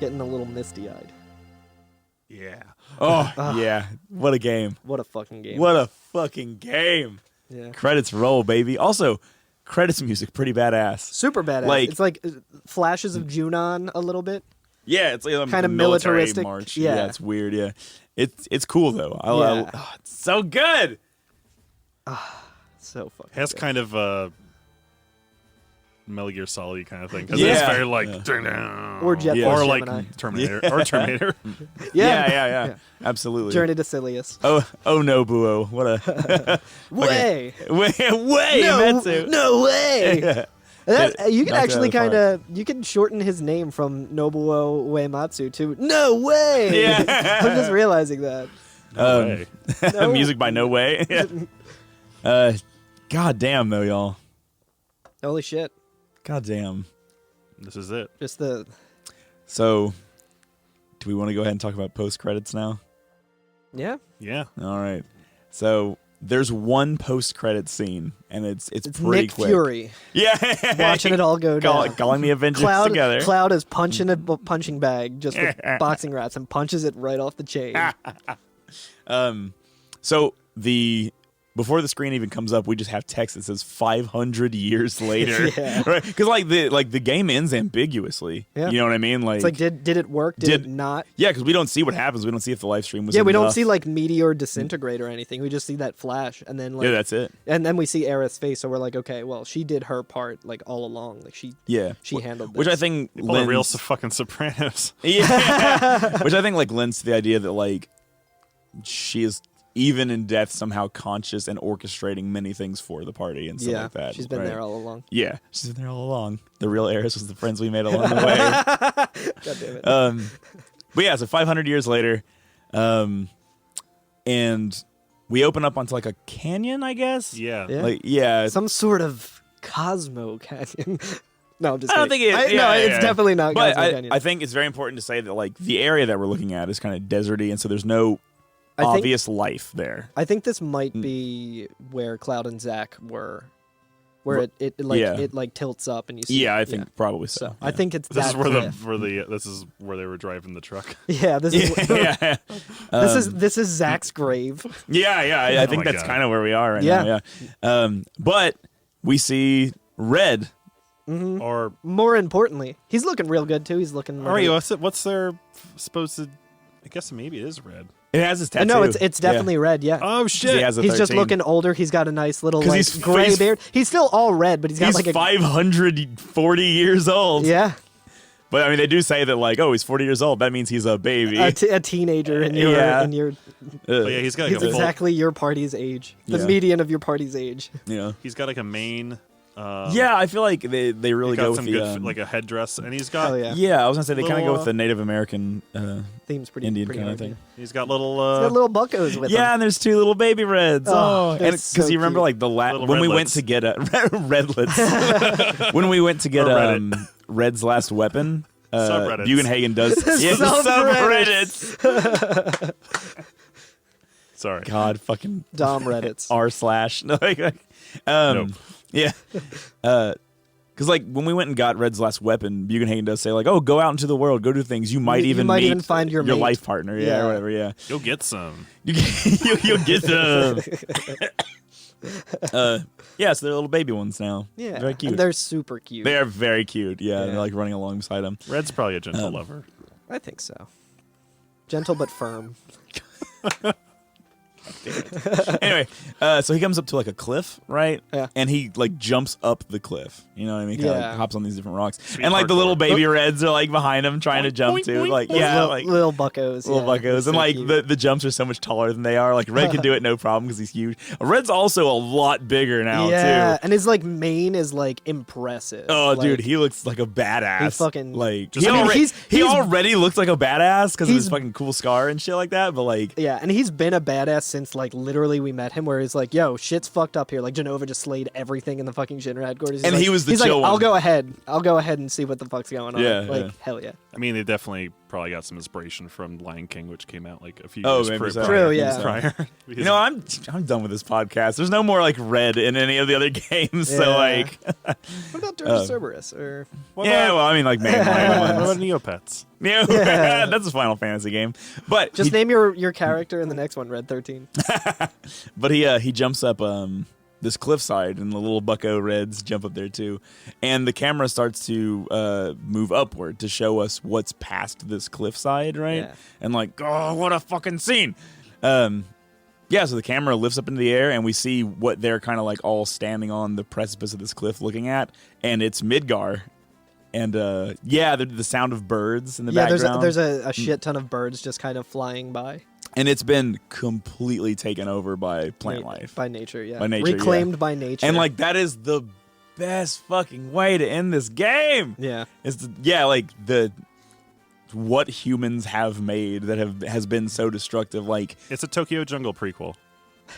Getting a little misty-eyed. Yeah. Oh, yeah. What a game. What a fucking game. What a fucking game. Yeah. Credits roll, baby. Also, credits music, pretty badass. Super badass. Like, it's like flashes of Junon a little bit. Yeah, it's like kind of militaristic march. Yeah, it's weird. Yeah, It's cool though. It's so good. So fucking. It has good. kind of a Metal Gear Solid kind of thing because Yeah. it's very like Or Jet Yeah. Force or like Gemini. Terminator or Terminator. Yeah. Absolutely. Journey to Silius. Oh Nobuo. What a Way. way, Metsu. No way. You can Knocked it actually out of the you can shorten his name from Nobuo Uematsu to No Way. Yeah. I'm just realizing that. No way. No. Music by No Way. God damn though, y'all. Holy shit. God damn. This is it. Just the So, do we want to go ahead and talk about post credits now? yeah. Yeah. All right. So there's one post credit scene, and it's pretty Nick quick. Fury Yeah, watching it all go down. calling the Avengers Cloud, together. Cloud is punching a punching bag just with boxing rats and punches it right off the chain. So before the screen even comes up, we just have text that says 500 years later. Yeah. Right? Because the game ends ambiguously. Yeah. You know what I mean? It's like did it work? Did it not? Yeah, because we don't see what happens. We don't see if the live stream was. Yeah, we don't enough. see like meteor disintegrate or anything. We just see that flash, and then like Yeah, that's it. and then we see Aerith's face. So we're like, okay, well, she did her part like all along. Like she handled this. Which I think Well, the real fucking Sopranos. Yeah. Which I think like lends to the idea that like she is even in death somehow conscious and orchestrating many things for the party and stuff like that. She's been right? there all along. Yeah, she's been there all along. The real heiress was the friends we made along the way. God damn it. But yeah, so 500 years later, and we open up onto like a canyon, I guess. Yeah. Yeah. Like Some sort of Cosmo Canyon. No, I'm just I don't kidding. think it. No, it's definitely not But Cosmo Canyon. I think it's very important to say that like the area that we're looking at is kind of deserty, and so there's no obvious life there. I think this might be where Cloud and Zack were, where it tilts up and you see. Yeah, I think probably so. So I think it's This that is where cliff. this is where they were driving the truck. Yeah, this is Yeah, this is Zack's grave. yeah. I Oh think my that's God. kind of where we are right Yeah. now. Yeah. But we see Red. Or More importantly, he's looking real good too. He's looking. what's their supposed to? I guess maybe it is red. It has his tattoo. No, it's definitely red. Yeah. Oh He shit! has a He's just 13. looking older. He's got a nice little 'Cause like he's- gray he's- beard. He's still all red, but he's got He's like a 540 years old. yeah, But I mean, they do say that like, oh, he's 40 years old. That means he's a baby. a teenager in your Yeah. in your. But yeah, he's got like He's a full, exactly your party's age. The Yeah. median of your party's age. Yeah. He's got like a mane. Yeah, I feel like they really He got go with some the good like a headdress, and he's got Oh yeah, yeah. I was gonna say they kind of go Little, with the Native American theme's pretty Indian pretty kind of hard, thing. he's got little yeah. He's got little buckos with Yeah, him. and there's two little baby reds. Oh, they're and so you remember cute. like the Little when we went redlets. to get redlets when we went to get Or Reddit. Red's last weapon. Subreddits. Bugenhagen does yeah, Subreddits. subreddits. Sorry. God, fucking Dom Reddits. r/. No, Nope. Yeah. Because like when we went and got Red's last weapon, Bugenhagen does say like, "Oh, go out into the world, go do things. You might You even might meet even find your mate." life partner, yeah, Yeah. or whatever, yeah. You'll get some. You'll get them." Yeah, so they're little baby ones now. Yeah, very cute. And they're super cute. They are very cute. Yeah, Yeah. they're like running alongside him. Red's probably a gentle lover. I think so. Gentle but firm. Anyway, so he comes up to like a cliff, right? Yeah. And he like jumps up the cliff. You know what I mean? Kinda, Yeah. like, hops on these different rocks, Sweet and like the parkour. little baby reds are like behind him trying to jump boink, too. boink, Like boink. yeah, little, like little buckos. little yeah. buckos, It's and so like cute. the jumps are so much taller than they are. Like Red can do it no problem because he's huge. Red's also a lot bigger now yeah, too. and his like mane is like impressive. Oh, Like, dude, he looks like a badass. He fucking- like Just- he, I mean, already, he's- he he's- already looks like a badass because of his he's- fucking cool scar and shit like that. But like, yeah, and he's been a badass since like literally we met him. Where he's like, "Yo, shit's fucked up here." Like Genova just slayed everything in the fucking Shinra headquarters. He's And like, he was the he's chill like, "I'll one." go ahead. I'll go ahead and see what the fuck's going on." Yeah, like yeah. hell yeah. I mean, they definitely probably got some inspiration from Lion King, which came out like a few Oh, years maybe so. True, yeah. prior. you know, I'm done with this podcast. There's no more like Red in any of the other games. So Yeah. like, What about Dirge Cerberus or? yeah, well, I mean like mainline What ones. about Neopets? Yeah, that's a Final Fantasy game. But Just he, name your character in the next one, Red 13. but he jumps up this cliffside, and the little bucko reds jump up there too, and the camera starts to move upward to show us what's past this cliffside, right? Yeah. And like, oh, what a fucking scene! Yeah, so the camera lifts up into the air, and we see what they're kind of like all standing on the precipice of this cliff looking at, and it's Midgar. And, the sound of birds in the background. There's a shit ton of birds just kind of flying by. And it's been completely taken over by plant life. By nature, yeah. By nature, reclaimed by nature. And, like, that is the best fucking way to end this game. Yeah. What humans have made that has been so destructive. Like, it's a Tokyo Jungle prequel.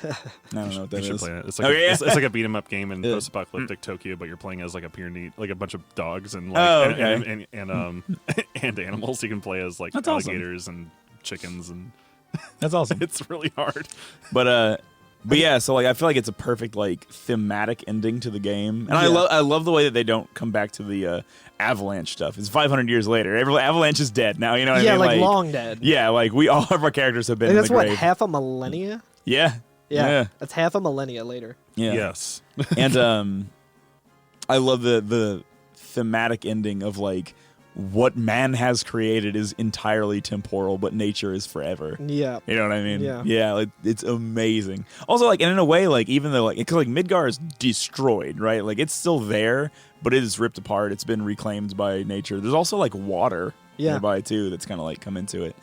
I don't know what that is. Play it. It's like it's like a beat 'em up game in post-apocalyptic Tokyo, but you're playing as like a pure neat, like a bunch of dogs and like and animals. You can play as like That's alligators and chickens, and that's awesome. It's really hard. But yeah, so like I feel like it's a perfect like thematic ending to the game, and I love the way that they don't come back to the Avalanche stuff. It's 500 years later. Avalanche is dead now. You know what I mean? Yeah, like long dead. Yeah, like all of our characters have been. That's in the grave. half a millennia. Yeah, that's half a millennia later. Yeah. Yes. And I love the thematic ending of like what man has created is entirely temporal, but nature is forever. Yeah. You know what I mean? Yeah. Yeah, like, it's amazing. Also, like, and in a way, like, even though, like, because, like, Midgar is destroyed, right? Like, it's still there, but it is ripped apart. It's been reclaimed by nature. There's also, like, water nearby, too, that's kind of, like, come into it.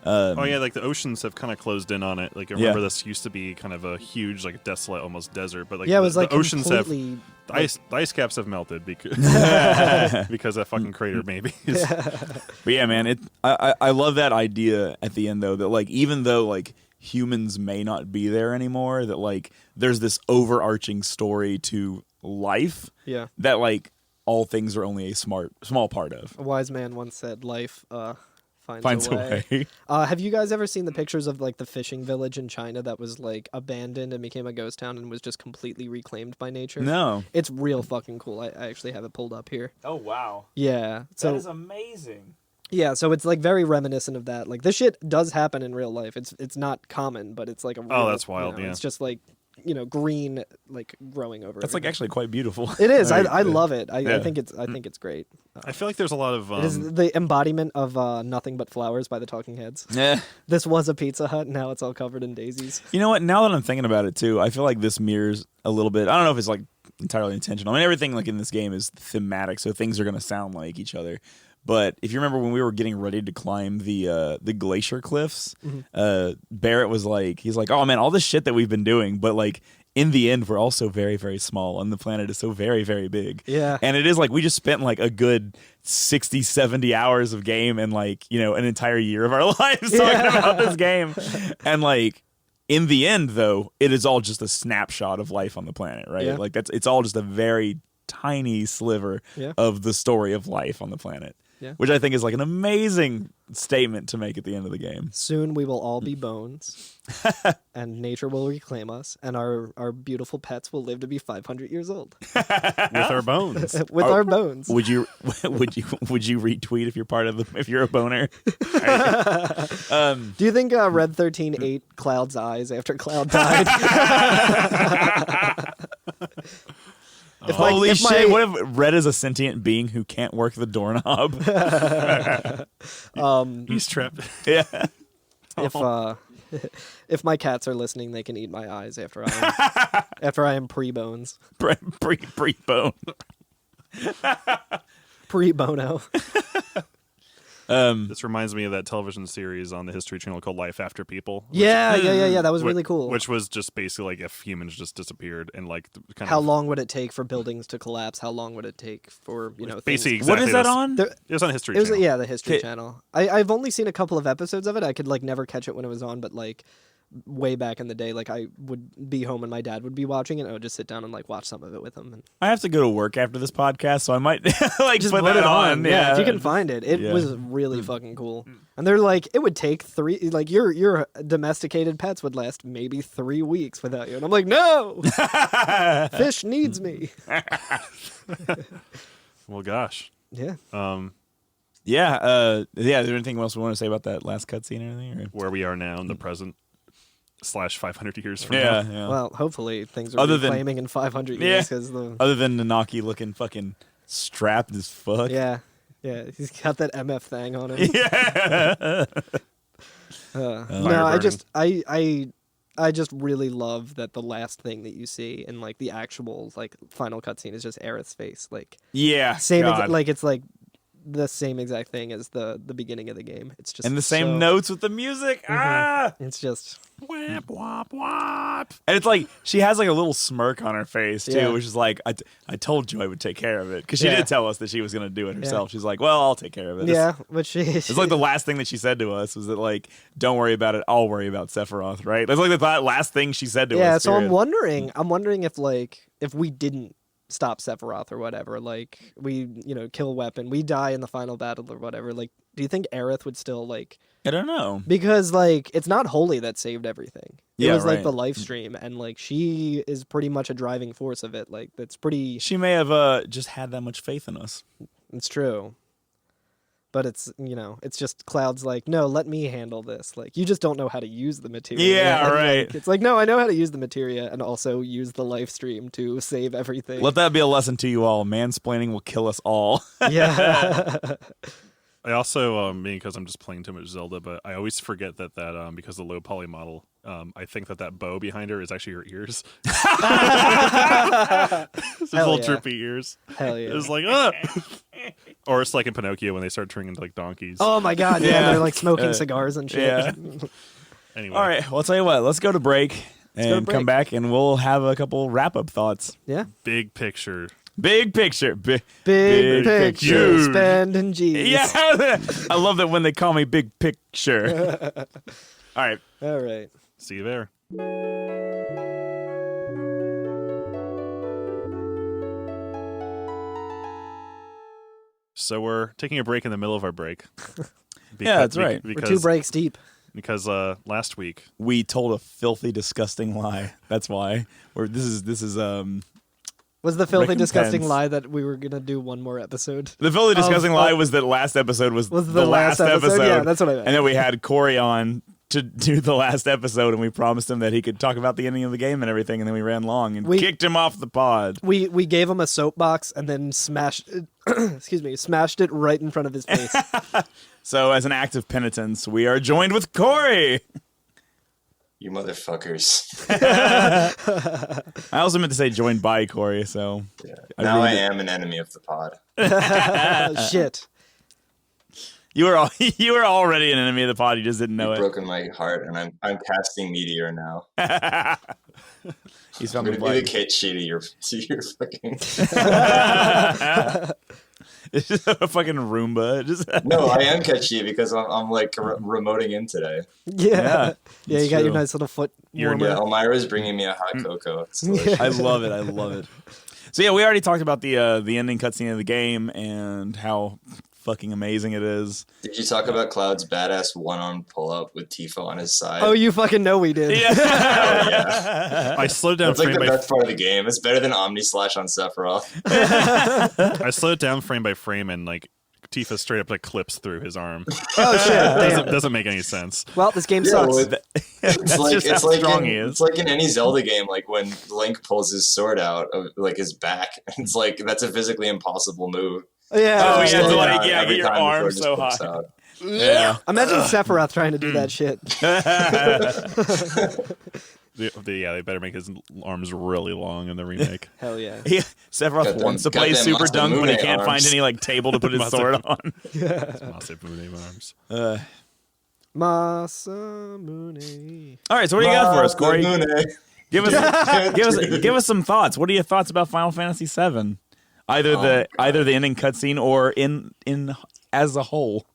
Like the oceans have kind of closed in on it. Like I remember this used to be kind of a huge, like desolate, almost desert. But like it was like the oceans have the ice caps have melted because because that fucking crater maybe. But yeah, man, I love that idea at the end though that like even though like humans may not be there anymore, that like there's this overarching story to life. Yeah. That like all things are only a small part of. A wise man once said, "Life." Finds a way. Have you guys ever seen the pictures of like the fishing village in China that was like abandoned and became a ghost town and was just completely reclaimed by nature? No. It's real fucking cool. I actually have it pulled up here. Oh wow. Yeah. So that is amazing. Yeah, so it's like very reminiscent of that. Like this shit does happen in real life. It's not common, but it's like a real, that's wild, yeah. It's just like green like growing over. That's like actually quite beautiful. It is. I love it. I think it's great. I feel like there's a lot of it is the embodiment of Nothing But Flowers by the Talking Heads. Yeah. This was a Pizza Hut, now it's all covered in daisies. You know what? Now that I'm thinking about it too, I feel like this mirrors a little bit. I don't know if it's like entirely intentional. I mean, everything like in this game is thematic, so things are going to sound like each other. But if you remember when we were getting ready to climb the glacier cliffs, Barrett was like, he's like, oh man, all this shit that we've been doing, but like in the end, we're also very, very small, and the planet is so very, very big. Yeah. And it is like we just spent like a good 60, 70 hours of game and like, an entire year of our lives talking about this game. And like in the end, though, it is all just a snapshot of life on the planet, right? Yeah. Like it's all just a very tiny sliver of the story of life on the planet. Yeah. Which I think is like an amazing statement to make at the end of the game. Soon we will all be bones, and nature will reclaim us, and our beautiful pets will live to be 500 years old with our bones. With our bones. Would you retweet if you're if you're a boner? Do you think Red 13 ate Cloud's eyes after Cloud died? Holy shit, what if Red is a sentient being who can't work the doorknob? He's trapped. Yeah. If my cats are listening, they can eat my eyes after I am pre-bones. Pre-bone. Pre-bono. This reminds me of that television series on the History Channel called Life After People. Yeah. That was really cool. Which was just basically like if humans just disappeared and like how long would it take for buildings to collapse? How long would it take for basically things... exactly What is that on? It was on History Channel. The History Channel. I've only seen a couple of episodes of it. I could like never catch it when it was on, but like way back in the day, like I would be home and my dad would be watching it and I would just sit down and like watch some of it with him. And I have to go to work after this podcast, so I might like just put put that it on. Yeah, if you can find it. It was really fucking cool. And they're like, it would take your domesticated pets would last maybe 3 weeks without you. And I'm like, no, fish needs me. Well, gosh. Yeah. Is there anything else we want to say about that last cutscene or anything? Or? Where we are now in the present. 500 years from Yeah, now. yeah. Well, hopefully things are Other than- reclaiming in 500 Yeah. years because the Other than Nanaki looking fucking strapped as fuck. yeah, he's got that MF thing on him. Yeah. No, I burning. just I just really love that the last thing that you see in like the actual like final cutscene is just Aerith's face, like Yeah. same God. like it's like the same exact thing as the beginning of the game. It's just and the same so- notes with the music. Ah. It's just Whap, whap, whap. And it's like she has like a little smirk on her face too, Yeah. which is like I told you I would take care of it because she Yeah. did tell us that she was gonna do it herself. She's like, well, I'll take care of it. yeah, but she It's like the last thing that she said to us was that like, don't worry about it, I'll worry about Sephiroth, right? That's like the last thing she said to us. yeah. So period. I'm wondering if we didn't stop Sephiroth or whatever, like we kill Weapon, we die in the final battle or whatever. Like, do you think Aerith would still like? I don't know. Because like it's not Holy that saved everything. It Yeah, was like right. the live stream, and like she is pretty much a driving force of it. Like that's pretty. She may have just had that much faith in us. It's true. But it's it's just Cloud's like, no, let me handle this. Like you just don't know how to use the materia. Yeah, And, right. like, it's like, no, I know how to use the materia and also use the live stream to save everything. Let that be a lesson to you all. Mansplaining will kill us all. Yeah. I also, maybe because I'm just playing too much Zelda, but I always forget that because of the low poly model, I think that bow behind her is actually her ears. Those Hell little yeah. drippy ears. Hell yeah. It's like, ah! Or it's like in Pinocchio when they start turning into like donkeys. Oh my god, yeah, Yeah. they're like smoking cigars and shit. yeah. Anyway, All right, well, I'll tell you what. Let's go to break go to and come break. back, and we'll have a couple wrap-up thoughts. Yeah. big picture. Big picture. Big Big picture, picture. spending G's. Yeah, I love that when they call me Big Picture. All right. All right. See you there. So we're taking a break in the middle of our break. Yeah, that's right. We're 2 breaks deep. Because last week, We told a filthy, disgusting lie. That's why. This is Was the filthy, disgusting Recompense. lie that we were gonna do one more episode? the filthy, disgusting Of- lie was that last episode was the last episode? Yeah, that's what I meant. And then we had Corey on to do the last episode, and we promised him that he could talk about the ending of the game and everything, and then we ran long and kicked him off the pod. We gave him a soapbox and then smashed it right in front of his face. So, as an act of penitence, we are joined with Corey. You motherfuckers. I also meant to say joined by Corey, so Yeah. I Now I read it. am an enemy of the pod. Shit. you were already an enemy of the pod. You just didn't know You've it. broken my heart, and I'm casting Meteor now. He's I'm found the gonna be the blood. Kate sheet of your fucking. It's just a fucking Roomba. No, I am catchy because I'm like remoting in today. Yeah. Yeah, you it's got your true. nice little foot warmer. Yeah, Elmira's bringing me a hot cocoa. It's delicious. I love it. I love it. So yeah, we already talked about the ending cutscene of the game and how fucking amazing it is. Did you talk about Cloud's badass one-arm pull-up with Tifa on his side? Oh, you fucking know we did. Yeah. I slowed down That's like frame the by best part of the game. It's better than Omni Slash on Sephiroth. I slowed it down frame by frame, and like Tifa straight up like clips through his arm. Oh shit. Damn. Doesn't make any sense. Well, this game Yeah, sucks. well, That's just how strong he is. It's like in any Zelda game, like when Link pulls his sword out of like his back. It's like that's a physically impossible move. Yeah. Oh, Just yeah, slow to, like, down yeah, every get your time the arm sword just so flips high. out. Yeah. Imagine Sephiroth trying to do that shit. They better make his arms really long in the remake. Hell yeah. Sephiroth Got them- wants to got play them Super Dunk, but he Masamune can't find arms. any like table to put his sword on. Massive moving arms. Masamune. All right, so what do you got for us, Corey? Masamune. Give us some thoughts. What are your thoughts about Final Fantasy VII? Either the ending cutscene or in as a whole.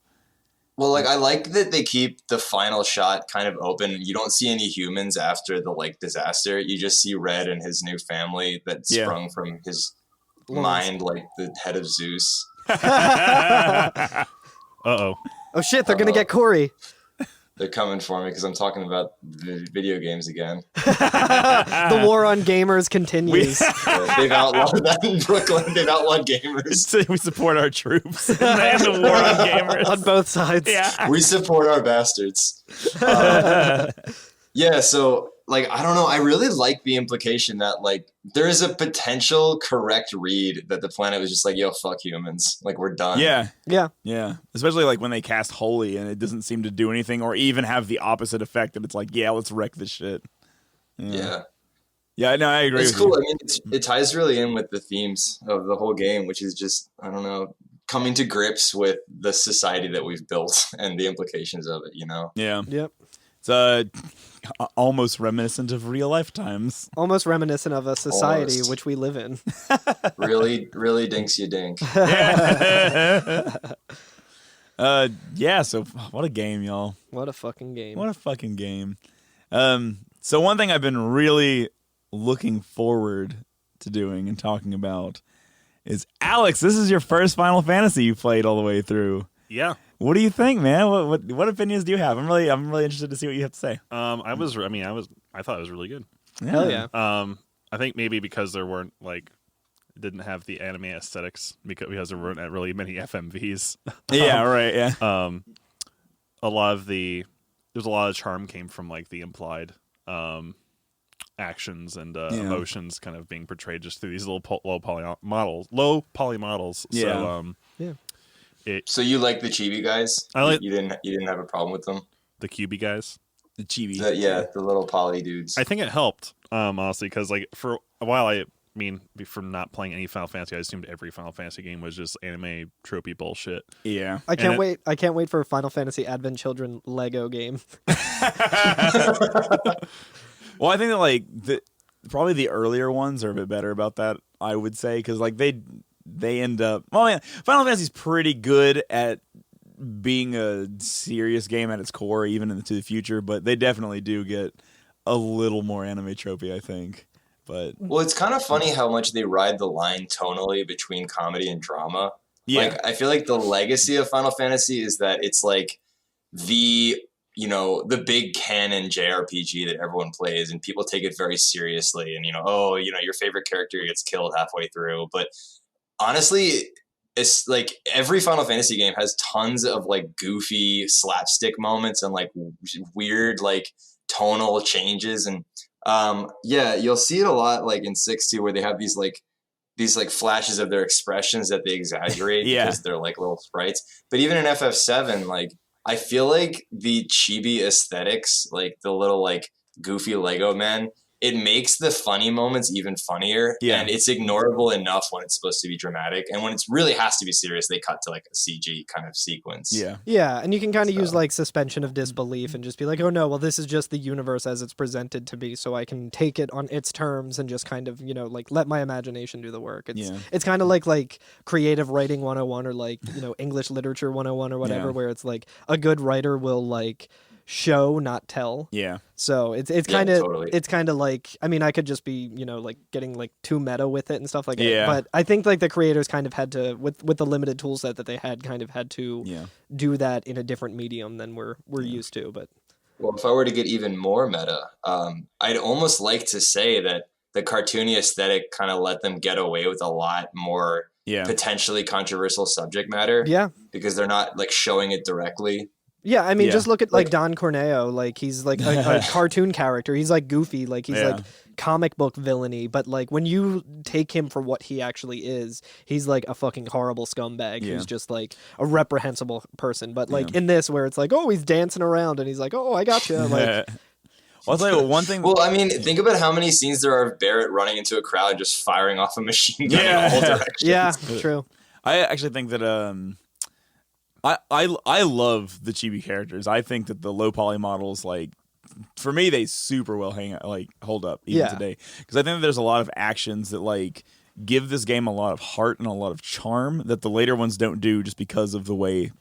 Well, like I like that they keep the final shot kind of open. You don't see any humans after the like disaster. You just see Red and his new family that Yeah. sprung from his mind, like the head of Zeus. Uh-oh. Oh shit, they're gonna get Corey. They're coming for me because I'm talking about the video games again. The war on gamers continues. They've outlawed that in Brooklyn. They've outlawed gamers. We support our troops and the war on gamers. On both sides. Yeah. We support our bastards. Yeah, so like I don't know, I really like the implication that like there is a potential correct read that the planet was just like, yo, fuck humans. Like we're done. Yeah. Yeah. Yeah. Especially like when they cast Holy and it doesn't seem to do anything or even have the opposite effect that it's like, yeah, let's wreck this shit. Yeah. Yeah, no, I agree It's with cool. you. I mean, it ties really in with the themes of the whole game, which is just, I don't know, coming to grips with the society that we've built and the implications of it, you know? Yeah. Yep. It's almost reminiscent of real life times. Almost reminiscent of a society Almost. which we live in. Really, really dinks you dink. Yeah, so what a game, y'all. What a fucking game. What a fucking game. So one thing I've been really looking forward to doing and talking about is, Alex, this is your first Final Fantasy you played all the way through. Yeah. What do you think, man? What opinions do you have? I'm really interested to see what you have to say. I thought it was really good. Hell yeah. I think maybe because there weren't didn't have the anime aesthetics because there weren't really many FMVs. Yeah, right, yeah. There's a lot of charm came from like the implied actions and emotions kind of being portrayed just through these little low poly models. Yeah. So you like the chibi guys? You didn't have a problem with them? The QB guys. The chibi. The little poly dudes. I think it helped, honestly, because like for a while, from not playing any Final Fantasy, I assumed every Final Fantasy game was just anime tropey bullshit. Yeah. I can't wait for a Final Fantasy Advent Children Lego game. Well, I think that probably the earlier ones are a bit better about that, I would say, because like they end up. Well, yeah, Final Fantasy's pretty good at being a serious game at its core, even into the future, but they definitely do get a little more anime tropey, I think. But well, it's kind of funny how much they ride the line tonally between comedy and drama. yeah, Like I feel like the legacy of Final Fantasy is that it's like the big canon JRPG that everyone plays and people take it very seriously, and your favorite character gets killed halfway through. But honestly, it's like every Final Fantasy game has tons of like goofy slapstick moments and like weird like tonal changes, and you'll see it a lot like in 6 too, where they have these flashes of their expressions that they exaggerate because they're like little sprites. But even in FF7, like I feel like the chibi aesthetics, like the little like goofy Lego men, it makes the funny moments even funnier. Yeah. And it's ignorable enough when it's supposed to be dramatic. And when it really has to be serious, they cut to like a CG kind of sequence. Yeah. Yeah, and you can kind of use like suspension of disbelief and just be like, oh no, well this is just the universe as it's presented to be, so I can take it on its terms and just kind of, like let my imagination do the work. It's kind of like creative writing 101 or like, English literature 101 or whatever, where it's like a good writer will like show, not tell. Yeah. So it's kind of totally. it's kind of like, I mean, I could just be like getting like too meta with it and stuff like that. Yeah. But I think like the creators kind of had to with the limited tool set that they had to do that in a different medium than we're used to. But well, if I were to get even more meta, I'd almost like to say that the cartoony aesthetic kind of let them get away with a lot more potentially controversial subject matter. Yeah. Because they're not like showing it directly. Yeah, I mean, just look at like Don Corneo. Like he's like a cartoon character. He's like goofy. Like he's like comic book villainy. But like when you take him for what he actually is, he's like a fucking horrible scumbag who's just like a reprehensible person. But like in this, where it's like, oh, he's dancing around and he's like, oh, I gotcha. Like, well, I'll tell you one thing. Well, I mean, think about how many scenes there are of Barrett running into a crowd just firing off a machine gun in all directions. Yeah, true. I actually think that I love the chibi characters. I think that the low poly models, like, for me, they super well hold up even today, because I think that there's a lot of actions that like give this game a lot of heart and a lot of charm that the later ones don't do, just because of the way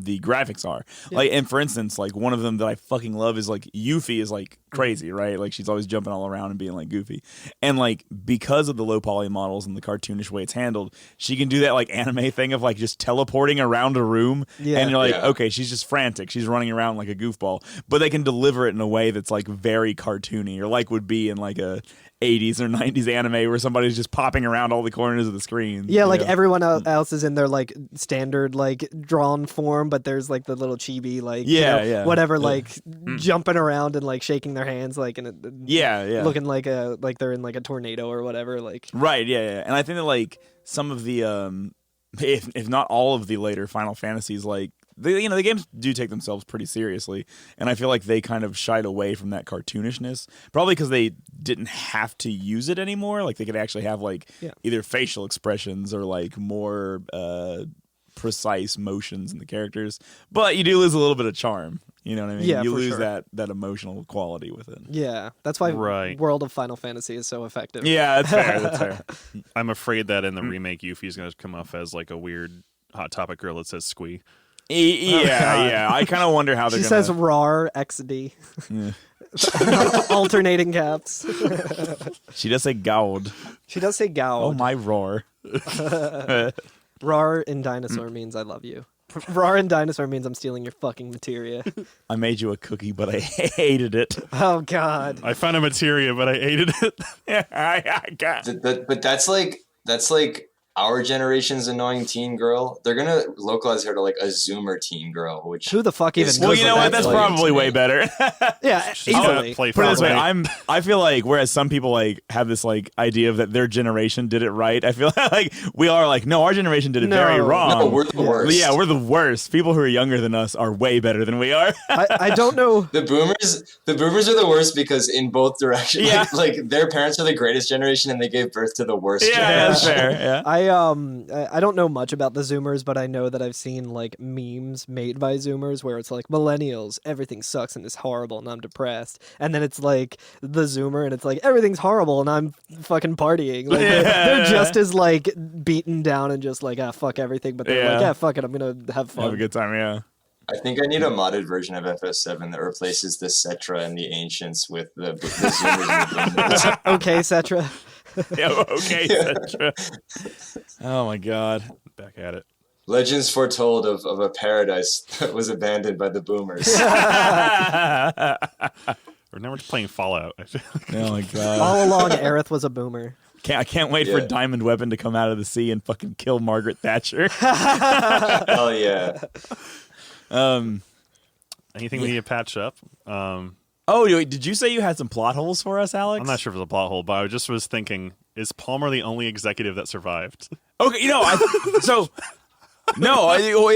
the graphics are. Like, and for instance, like one of them that I fucking love is like Yuffie is like crazy, right? Like she's always jumping all around and being like goofy, and like because of the low poly models and the cartoonish way it's handled, she can do that like anime thing of like just teleporting around a room, and you're like, okay, she's just frantic, she's running around like a goofball, but they can deliver it in a way that's like very cartoony, or like would be in like a 80s or 90s anime where somebody's just popping around all the corners of the screen. Yeah, like everyone else is in their like standard like drawn form form, but there's like the little chibi, like Yeah. whatever, like jumping around and like shaking their hands, like looking like they're in like a tornado or whatever, like Right, yeah. And I think that like some of the if not all of the later Final Fantasies, like the games do take themselves pretty seriously, and I feel like they kind of shied away from that cartoonishness, probably because they didn't have to use it anymore. Like they could actually have like either facial expressions or like more precise motions in the characters, but you do lose a little bit of charm. You know what I mean? Yeah, you for lose sure. that emotional quality with it. Yeah, that's why World of Final Fantasy is so effective. Yeah, that's fair. That's fair. I'm afraid that in the remake, Yuffie's going to come off as like a weird Hot Topic girl that says squee. Yeah. I kind of wonder how they're She gonna... says RAR XD. Alternating caps. She does say "gowd." She does say "gowd." Oh my roar! RAR in dinosaur means I love you. RAR in dinosaur means I'm stealing your fucking materia. I made you a cookie, but I hated it. Oh God! I found a materia, but I hated it. But that's like our generation's annoying teen girl. They're gonna localize her to like a Zoomer teen girl, which Who the fuck even is- knows? Well, you know what? That's like? probably way better. Yeah, She's gonna easily. play Put it this way, Fortnite. I feel like whereas some people like have this like idea of that their generation did it right, I feel like we are like, no, our generation did it very No. wrong. no, we're the worst. Yeah, we're the worst. People who are younger than us are way better than we are. I don't know. The boomers are the worst because in both directions, Yeah. like their parents are the greatest generation and they gave birth to the worst Yeah, that's generation. fair. Yeah. I don't know much about the Zoomers, but I know that I've seen like memes made by Zoomers where it's like millennials, everything sucks and is horrible and I'm depressed, and then it's like the Zoomer and it's like everything's horrible and I'm fucking partying. Like, they're just as like beaten down and just like fuck everything, but they're like fuck it, I'm gonna have fun. Have a good time. Yeah. I think I need a modded version of FF7 that replaces the Cetra and the Ancients with the Zoomers and the Boomers. Okay, Cetra. Yeah. Okay. Etc. Oh my god. Back at it. Legends foretold of a paradise that was abandoned by the Boomers. We're never playing Fallout. I feel like. Oh my god. All along, Aerith was a boomer. I can't wait for Yeah. Diamond Weapon to come out of the sea and fucking kill Margaret Thatcher. Hell yeah. Anything we need to patch up? Oh, wait, did you say you had some plot holes for us, Alex? I'm not sure if it's a plot hole, but I just was thinking, is Palmer the only executive that survived? Okay,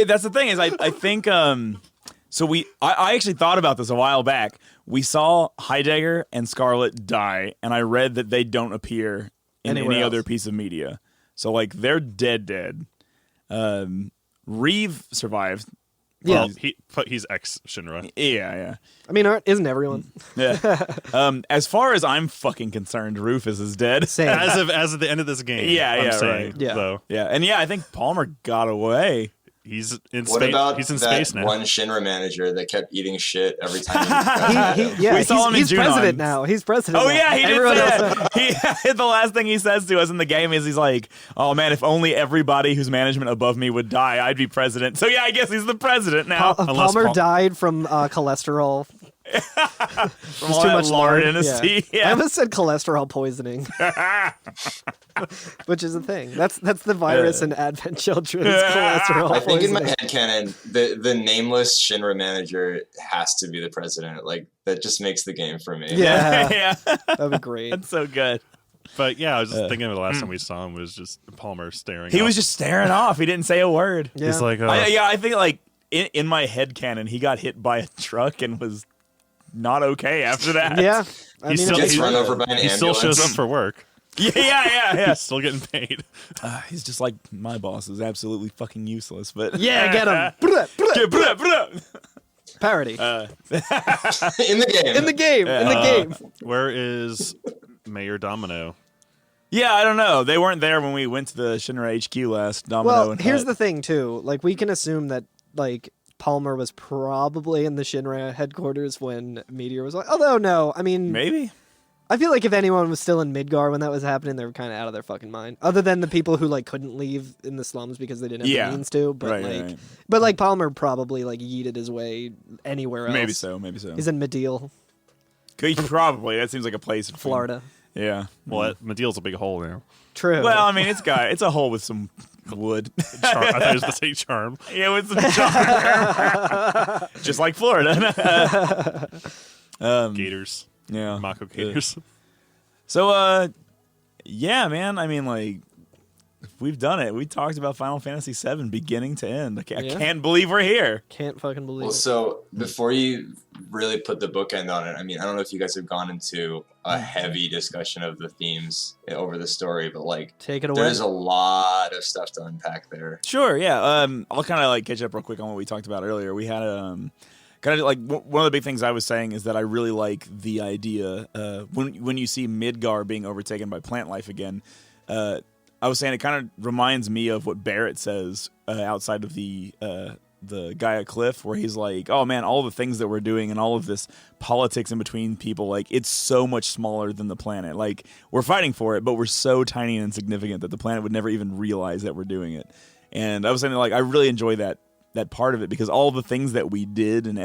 that's the thing is I think so I actually thought about this a while back. We saw Heidegger and Scarlet die, and I read that they don't appear in Anywhere any else. other piece of media. So like they're dead. Reeve survived. Yeah, Well, he's ex Shinra. Yeah. I mean, isn't everyone? Yeah. As far as I'm fucking concerned, Rufus is dead. Same. As of the end of this game. Yeah, I'm yeah, saying, right. Yeah. Though. Yeah, and I think Palmer got away. He's in What space. about He's in that space now. one Shinra manager that kept eating shit every time? We saw him in he's Junon. president now. He's president. Oh now. yeah, he Everyone did else- say that. The last thing he says to us in the game is he's like, "Oh man, if only everybody whose management above me would die, I'd be president." So yeah, I guess he's the president now. Unless Palmer Paul- died from cholesterol. From all Too that much lard lard. in his Yeah. tea. I Yeah. almost said cholesterol poisoning, which is a thing. That's the virus in Advent Children's cholesterol I think in my poisoning. headcanon, the nameless Shinra manager has to be the president. Like that just makes the game for me. Yeah, Yeah. that'd be great. That's so good. But yeah, I was just thinking of the last time we saw him was just Palmer staring. He up. was just staring off. He didn't say a word. Yeah. He's like, I think like in my head canon, he got hit by a truck and was not okay after that. Yeah, I mean, He's still- Gets He's- run over by an he ambulance. still shows up for work. Yeah. He's still getting paid. He's just like my boss is absolutely fucking useless. But yeah, get him. Bruh, bruh. Bruh, bruh. Parody in the game. in the game. In the game. Where is Mayor Domino? Yeah, I don't know. They weren't there when we went to the Shinra HQ last. Domino Well, and here's Hut. the thing too. Like we can assume that like Palmer was probably in the Shinra headquarters when Meteor was like. Although no, I mean Maybe. I feel like if anyone was still in Midgar when that was happening, they were kind of out of their fucking mind. Other than the people who like couldn't leave in the slums because they didn't have Yeah. the means to. But Right, like, right. but like Palmer probably like yeeted his way anywhere else. Maybe so. Maybe so. He's in Medeal, Probably. That seems like a place. Florida. Yeah. Well, Medeal's a big hole now. True. Well, I mean, it's a hole with some wood. I thought I was going to say charm. Yeah, with some charm. Just like Florida. Gators. Yeah. Mako Gators. So, yeah, man. I mean, like, we've done it. We talked about Final Fantasy VII beginning to end. I can't believe we're here. Can't fucking believe Well, it. so before you really put the bookend on it, I mean, I don't know if you guys have gone into a heavy discussion of the themes over the story, but like, Take it away. there's a lot of stuff to unpack there. Sure, yeah. I'll kind of like catch up real quick on what we talked about earlier. We had kind of like one of the big things I was saying is that I really like the idea when you see Midgar being overtaken by plant life again. I was saying it kind of reminds me of what Barrett says outside of the Gaia Cliff, where he's like, "Oh man, all the things that we're doing and all of this politics in between people, like it's so much smaller than the planet. Like we're fighting for it, but we're so tiny and insignificant that the planet would never even realize that we're doing it." And I was saying, like, I really enjoy that part of it because all the things that we did and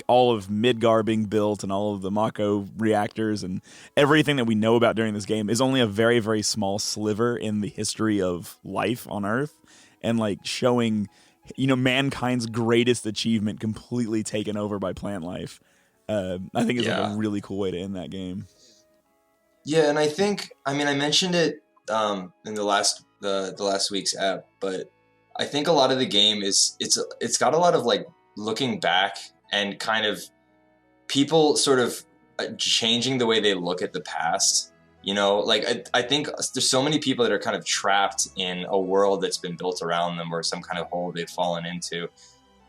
all of Midgar being built and all of the Mako reactors and everything that we know about during this game is only a very, very small sliver in the history of life on Earth, and like showing, mankind's greatest achievement completely taken over by plant life. I think is like a really cool way to end that game. Yeah, and I mentioned it in the last week's app, but I think a lot of the game it's got a lot of like looking back and kind of people sort of changing the way they look at the past. Like I think there's so many people that are kind of trapped in a world that's been built around them or some kind of hole they've fallen into,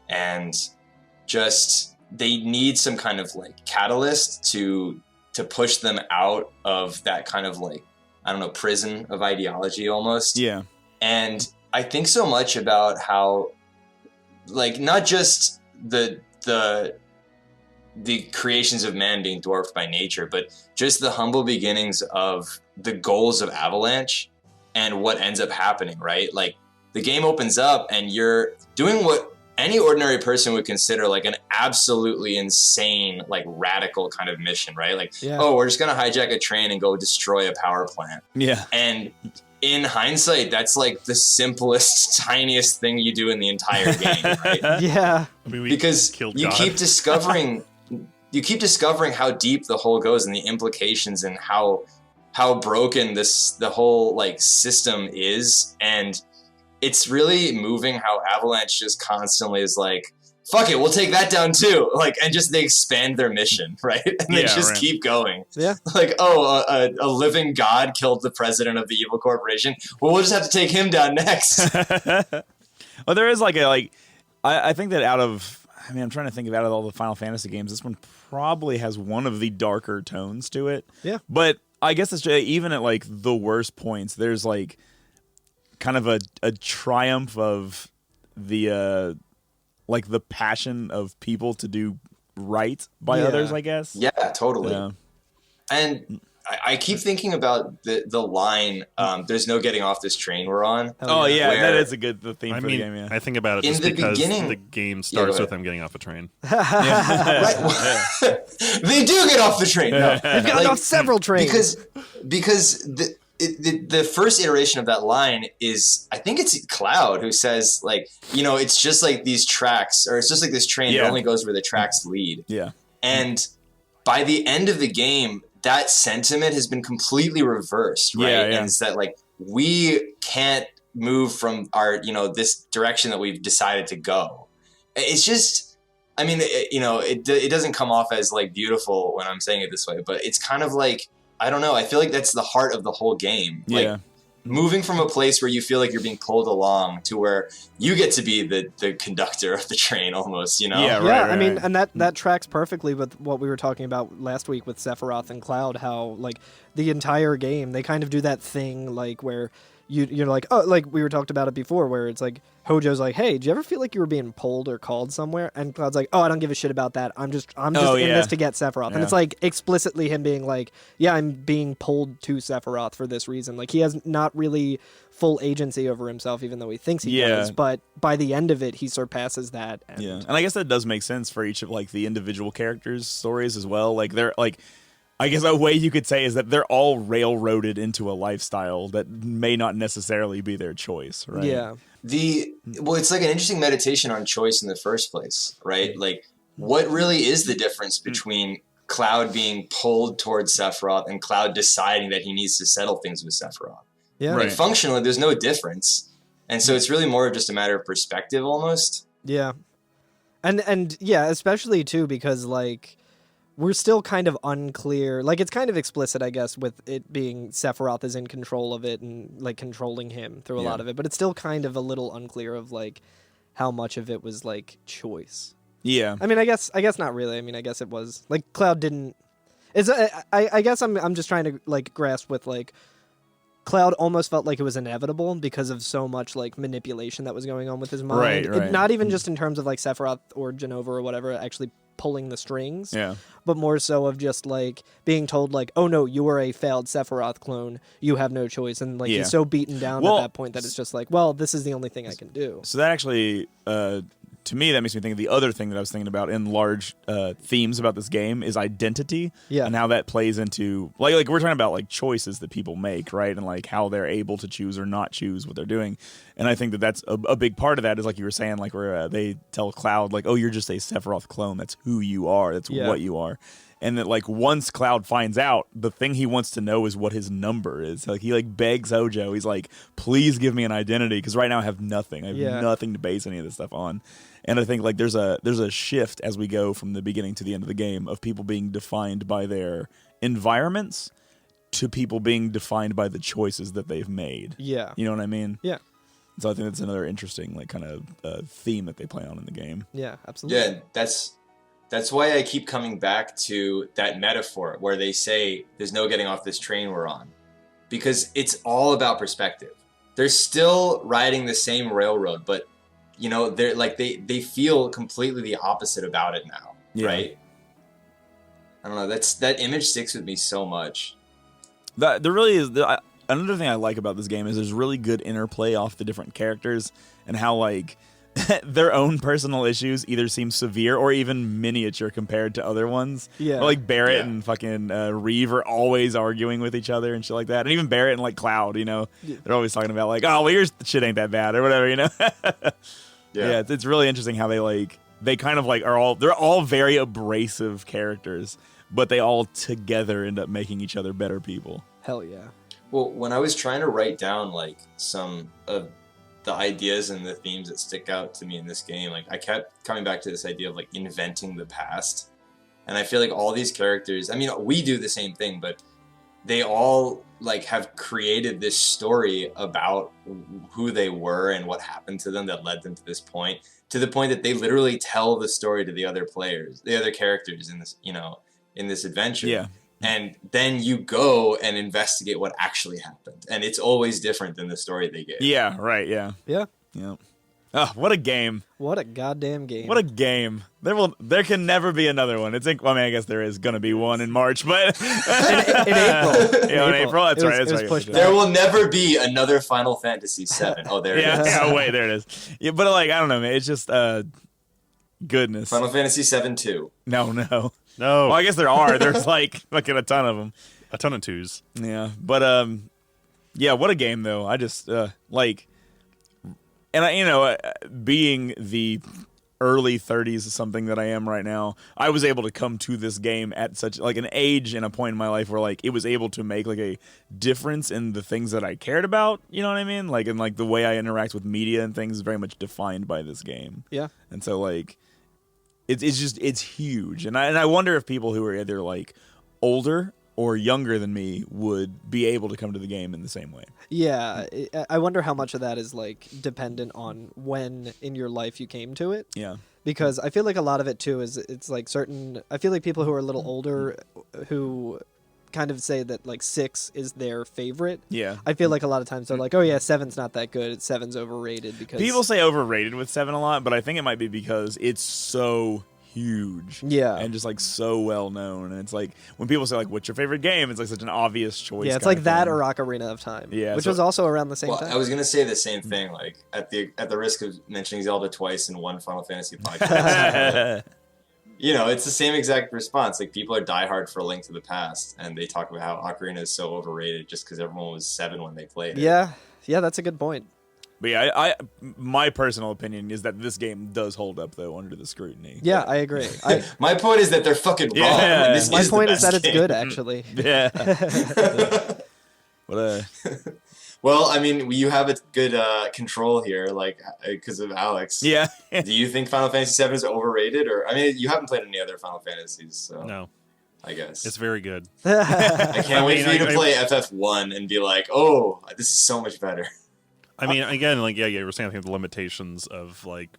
and just they need some kind of like catalyst to push them out of that kind of like, I don't know, prison of ideology almost. Yeah. And I think so much about how, like, not just the creations of man being dwarfed by nature, but just the humble beginnings of the goals of Avalanche and what ends up happening, right? Like, the game opens up and you're doing what any ordinary person would consider like an absolutely insane, like radical kind of mission, right? Like, oh, we're just going to hijack a train and go destroy a power plant. Yeah. And in hindsight, that's like the simplest, tiniest thing you do in the entire game, right? Yeah. I mean, because you keep discovering how deep the hole goes and the implications and how broken the whole like system is. And it's really moving how Avalanche just constantly is like, fuck it, we'll take that down too. Like, and just they expand their mission, right? And they just keep going. Yeah. Like, a living god killed the president of the evil corporation. Well, we'll just have to take him down next. Well, there is I think that I'm trying to think of out of all the Final Fantasy games, this one probably has one of the darker tones to it. Yeah. But I guess it's just, even at like the worst points, there's like kind of a triumph of the like the passion of people to do right by others, I guess. Yeah, totally. Yeah. And I keep thinking about the line, there's no getting off this train we're on. Oh, yeah, that is a good theme for the game, yeah. I think about it just because the game starts with them getting off a train. Right. They do get off the train. No. They've gotten off several trains. Because the first iteration of that line is, I think it's Cloud who says, like, it's just like these tracks, or it's just like this train that only goes where the tracks lead. Yeah. And by the end of the game, that sentiment has been completely reversed, right? Yeah. And it's that, like, we can't move from our, this direction that we've decided to go. It's just, I mean, it doesn't come off as, like, beautiful when I'm saying it this way, but it's kind of like, I don't know, I feel like that's the heart of the whole game. Like, moving from a place where you feel like you're being pulled along to where you get to be the conductor of the train almost, Yeah, right, yeah, I mean, and that tracks perfectly with what we were talking about last week with Sephiroth and Cloud, how, like, the entire game, they kind of do that thing, like, where you're like, oh, like, we were talked about it before, where it's like, Hojo's like, hey, do you ever feel like you were being pulled or called somewhere? And Cloud's like, oh, I don't give a shit about that. I'm just in this to get Sephiroth. And it's like explicitly him being like, yeah, I'm being pulled to Sephiroth for this reason. Like, he has not really full agency over himself, even though he thinks he does. But by the end of it, he surpasses that. And I guess that does make sense for each of like the individual characters' stories as well. Like, they're like, I guess a way you could say is that they're all railroaded into a lifestyle that may not necessarily be their choice, right? Yeah. It's like an interesting meditation on choice in the first place, right? Like, what really is the difference between Cloud being pulled towards Sephiroth and Cloud deciding that he needs to settle things with Sephiroth? Yeah. Right. Like, functionally, there's no difference. And so it's really more of just a matter of perspective almost. Yeah. And yeah, especially too because like we're still kind of unclear. Like it's kind of explicit, I guess, with it being Sephiroth is in control of it and like controlling him through a lot of it, but it's still kind of a little unclear of like how much of it was like choice. Yeah. I mean, I guess not really. I mean, I guess it was like Cloud didn't. It's I guess I'm just trying to like grasp with like Cloud almost felt like it was inevitable because of so much like manipulation that was going on with his mind. Right. Not even just in terms of like Sephiroth or Jenova or whatever actually pulling the strings, but more so of just like being told like, oh no, you are a failed Sephiroth clone, you have no choice, and like he's so beaten down at that point that it's just like, well, this is the only thing I can do. So that actually to me, that makes me think of the other thing that I was thinking about in large themes about this game is identity, and how that plays into like we're talking about like choices that people make, right, and like how they're able to choose or not choose what they're doing. And I think that that's a big part of that is like you were saying, like where they tell Cloud like, oh, you're just a Sephiroth clone. That's who you are. That's what you are. And that like once Cloud finds out, the thing he wants to know is what his number is. Like he like begs Hojo. He's like, please give me an identity because right now I have nothing. I have nothing to base any of this stuff on. And I think like there's a shift as we go from the beginning to the end of the game of people being defined by their environments to people being defined by the choices that they've made. Yeah. You know what I mean? Yeah. So I think that's another interesting like kind of theme that they play on in the game. Yeah, absolutely. Yeah, that's why I keep coming back to that metaphor where they say there's no getting off this train we're on. Because it's all about perspective. They're still riding the same railroad, but you know, they're like they feel completely the opposite about it now, right? I don't know. That image sticks with me so much. There really is. Another thing I like about this game is there's really good interplay off the different characters and how like their own personal issues either seem severe or even miniature compared to other ones. Yeah, like Barrett and fucking Reeve are always arguing with each other and shit like that. And even Barrett and like Cloud, you know, they're always talking about like, oh, well, your shit ain't that bad or whatever, you know. Yeah, it's really interesting how they kind of like they're all very abrasive characters, but they all together end up making each other better people. Hell yeah. Well, when I was trying to write down like some of the ideas and the themes that stick out to me in this game, like I kept coming back to this idea of like inventing the past. And I feel like all these characters, I mean, we do the same thing, but they all like have created this story about who they were and what happened to them that led them to this point, to the point that they literally tell the story to the other players, the other characters in this, you know, in this adventure. Yeah. And then you go and investigate what actually happened. And it's always different than the story they gave. Yeah, right, yeah. Yeah. Yeah. Oh, what a game. What a goddamn game. What a game. There can never be another one. Well, I mean, I guess there is going to be one in March, but in April. Yeah, in April. That's right. That's right. There will never be another Final Fantasy VII. Oh, there it is. Yeah, wait, there it is. Yeah, but like, I don't know, man. It's just goodness. Final Fantasy VII 2. No. No. Well, I guess there are. There's like fucking a ton of them. A ton of twos. Yeah, but yeah, what a game though. I just like, and I, you know, being the early 30s is something that I am right now. I was able to come to this game at such like an age and a point in my life where like it was able to make like a difference in the things that I cared about. You know what I mean? Like, and like the way I interact with media and things is very much defined by this game. Yeah, and so like. It's huge, and I wonder if people who are either like older or younger than me would be able to come to the game in the same way. Yeah, I wonder how much of that is like dependent on when in your life you came to it. Yeah, because I feel like a lot of it too is it's like certain. I feel like people who are a little older who kind of say that like 6 is their favorite. Yeah, I feel like a lot of times they're like, oh yeah, 7's not that good. 7's overrated because people say overrated with 7 a lot, but I think it might be because it's so huge. Yeah, and just like so well known, and it's like when people say like, "What's your favorite game?" It's like such an obvious choice. Yeah, it's like that or Ocarina of Time. Yeah, which was also around the same time. I was gonna say the same thing. Like at the risk of mentioning Zelda twice in one Final Fantasy podcast. it's the same exact response. Like, people are diehard for A Link to the Past, and they talk about how Ocarina is so overrated just because everyone was 7 when they played it. Yeah, that's a good point. But yeah, my personal opinion is that this game does hold up though under the scrutiny. Yeah, I agree. My point is that they're fucking wrong. Yeah. My point the is that best it's game. good, actually. Yeah. What Well, I mean, you have a good control here, like, because of Alex. Yeah. Do you think Final Fantasy VII is overrated, or I mean, you haven't played any other Final Fantasies, so No, I guess it's very good. I can't wait for you to I- play FF1 and be like, oh, this is so much better. I mean, again, like, yeah, you were saying, I think the limitations of, like,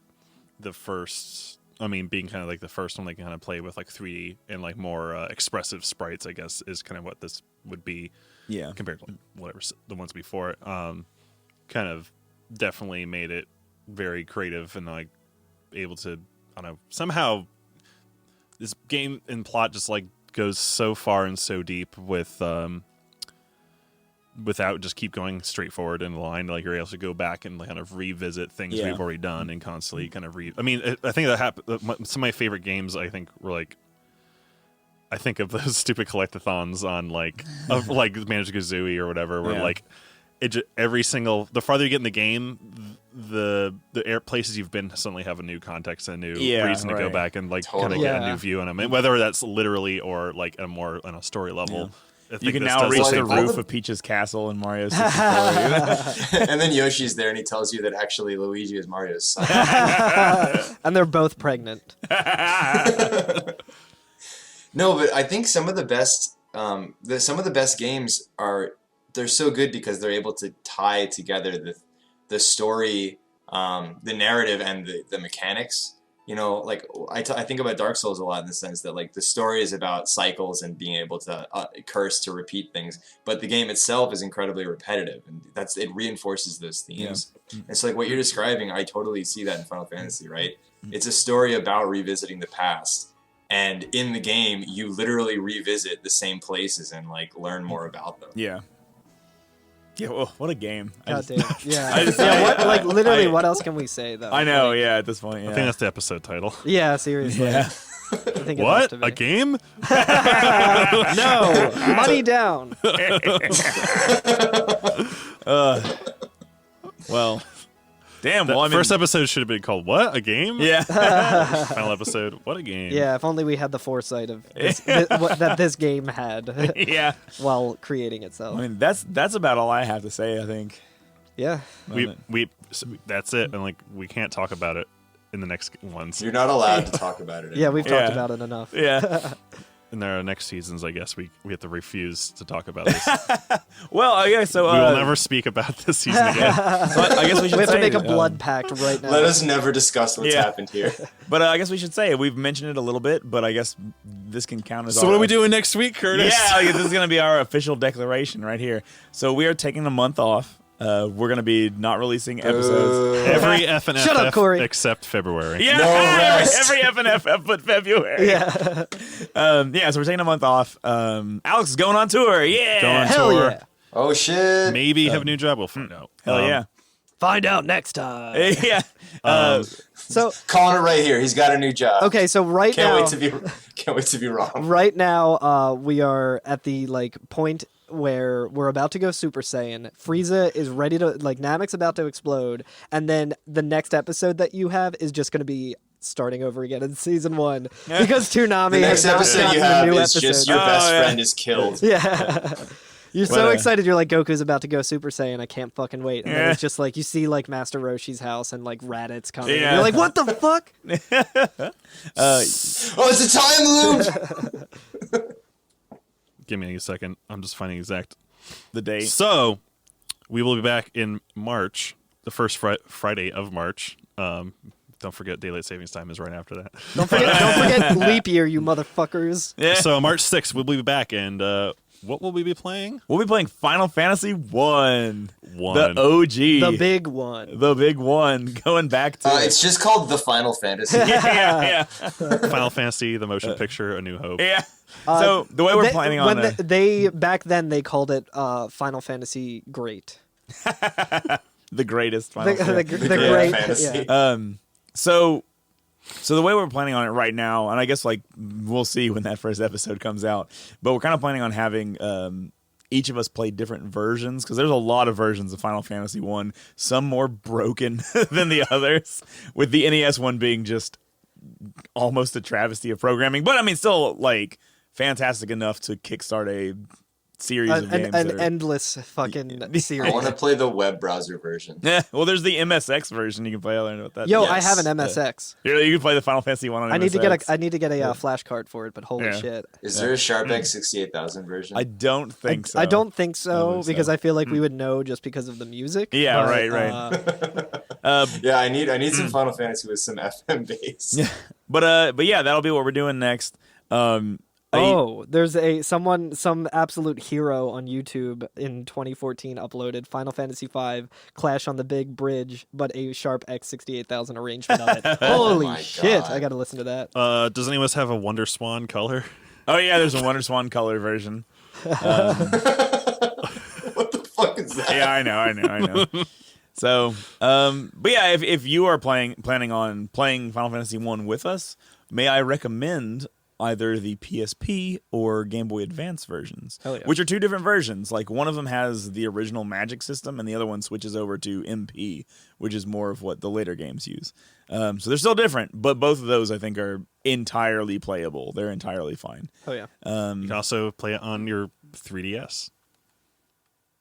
the first, I mean, being kind of like the first one, they can kind of play with, like, 3D and, like, more expressive sprites, I guess, is kind of what this would be Yeah. compared to, like, whatever, the ones before it. Kind of definitely made it very creative and, like, able to, I don't know, somehow this game and plot just, like, goes so far and so deep with, without just keep going straight forward in the line. Like, you're able to go back and kind of revisit things Yeah. we've already done and constantly kind of I mean, I think that happened. Some of my favorite games, I think, were like, I think of those stupid collectathons on like Banjo-Kazooie or whatever, where Yeah. like every single, the farther you get in the game, the places you've been suddenly have a new context and a new reason to go right. back and like kind Totally. of get a Yeah. new view on them, and whether that's literally or like a more on a story level. I You think can this now does reach the the same thing. roof of Peach's castle in Mario 64. And then Yoshi's there and he tells you that actually Luigi is Mario's son. And they're both pregnant. No, but I think some of the best games they're so good because they're able to tie together the story, the narrative, and the mechanics. Like I think about Dark Souls a lot in the sense that like the story is about cycles and being able to curse to repeat things, but the game itself is incredibly repetitive, and it reinforces those themes. And so like what you're describing, I totally see that in Final Fantasy, right? It's a story about revisiting the past. And in the game, you literally revisit the same places and like learn more about them. Yeah. Yeah, well, what a game. God damn. Yeah. I just- Literally, I- what else can we say, though? I know, Like, yeah, at this point, yeah. I think that's the episode title. Yeah, seriously. Yeah. I think it has What? to be. A game? No! Money down! Well, damn, The well, I mean, first episode should have been called What? A Game? yeah. Final episode, What a Game. Yeah, if only we had the foresight of that this game had Yeah. while creating itself. I mean, that's about all I have to say, I think. Yeah. So that's it. And like, we can't talk about it in the next ones. You're not allowed to talk about it. Yeah, anymore. we've talked Yeah. about it enough. Yeah. In their next seasons, I guess we have to refuse to talk about this. Well, okay, so We will never speak about this season again. so I guess we should We have to say, make a blood pact right now. Let us never discuss what's Yeah. happened here. But I guess we should say we've mentioned it a little bit, but I guess this can count as So what are we doing next week, Curtis? Yeah, like, this is going to be our official declaration right here. So we are taking a month off. We're going to be not releasing episodes. Every F and Shut up, FF Corey. except February. Yeah, No rest. every F and FF but February. Yeah. Yeah, so we're taking a month off. Alex is going on tour. Yeah. Going on Hell tour. yeah. Oh shit! Maybe have a new job. We'll find out. Hell yeah. Find out next time. Yeah. So, Calling it right here. He's got a new job. okay, so right Can't now, wait to be wrong. right now, we are at the like point where we're about to go Super Saiyan. Frieza is ready to Namek's about to explode, and then the next episode that you have is just going to be starting over again in season 1 because Toonami The next has not episode gotten you the have new is just episode. your best yeah. friend is killed. Yeah. You're so Well, excited. You're like, Goku's about to go Super Saiyan. I can't fucking wait. And then Yeah. it's just like, you see like Master Roshi's house and like Raditz coming. Yeah. And you're like, what the fuck? Oh, it's a time loop. Give me a second. I'm just finding exact. The date. So we will be back in March, the first Friday of March. Don't forget daylight savings time is right after that. Don't forget leap year, you motherfuckers. Yeah. So March 6th, we'll be back, and what will we be playing? We'll be playing Final Fantasy 1. One. The OG. The big one. The big one. Going back to It's just called the Final Fantasy. yeah. Final Fantasy, the motion picture, A New Hope. Yeah. So the way we're planning on when they back then they called it Final Fantasy Great. the greatest Final The Fantasy. great Fantasy. yeah. So So the way we're planning on it right now, and I guess like we'll see when that first episode comes out, but we're kind of planning on having each of us play different versions because there's a lot of versions of Final Fantasy 1, some more broken than the others, with the NES one being just almost a travesty of programming, but I mean still like fantastic enough to kickstart a series of games. An endless fucking series. I want to play the web browser version. Yeah, well, there's the MSX version you can play. I don't know what that. Yo, is. I have an MSX. You can play the Final Fantasy 1 on MSX. I need to get a flash card for it, but holy shit. Is there a SharpX 68000 version? I don't think so. I don't think so because so. I feel like we would know just because of the music. Yeah, but, right. Yeah, I need some Final Fantasy with some FM bass. Yeah, but yeah, that'll be what we're doing next. There's some absolute hero on YouTube in 2014 uploaded Final Fantasy V Clash on the Big Bridge, but a Sharp X 68000 arrangement of it. Holy shit! I gotta listen to that. Does anyone else have a Wonder Swan color? Oh yeah, there's a Wonder Swan color version. What the fuck is that? Yeah, I know. So, but yeah, if you are planning on playing Final Fantasy 1 with us, may I recommend either the PSP or Game Boy Advance versions, which are two different versions. Like one of them has the original Magic system, and the other one switches over to MP, which is more of what the later games use. So they're still different, but both of those I think are entirely playable. They're entirely fine. Oh yeah. You can also play it on your 3DS.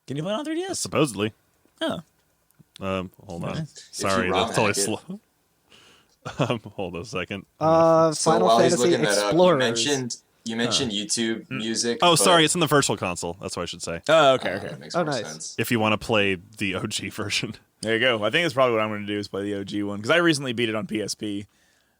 Can you play it on 3DS? Supposedly. Oh. Hold on. Sorry, that's totally slow. Hold on a second. So Final while he's Fantasy looking that up, Explorers. you mentioned YouTube music. Oh, but- sorry, it's in the Virtual Console. That's what I should say. Oh, okay. That makes more nice. sense. If you want to play the OG version. There you go. I think that's probably what I'm going to do is play the OG one because I recently beat it on PSP.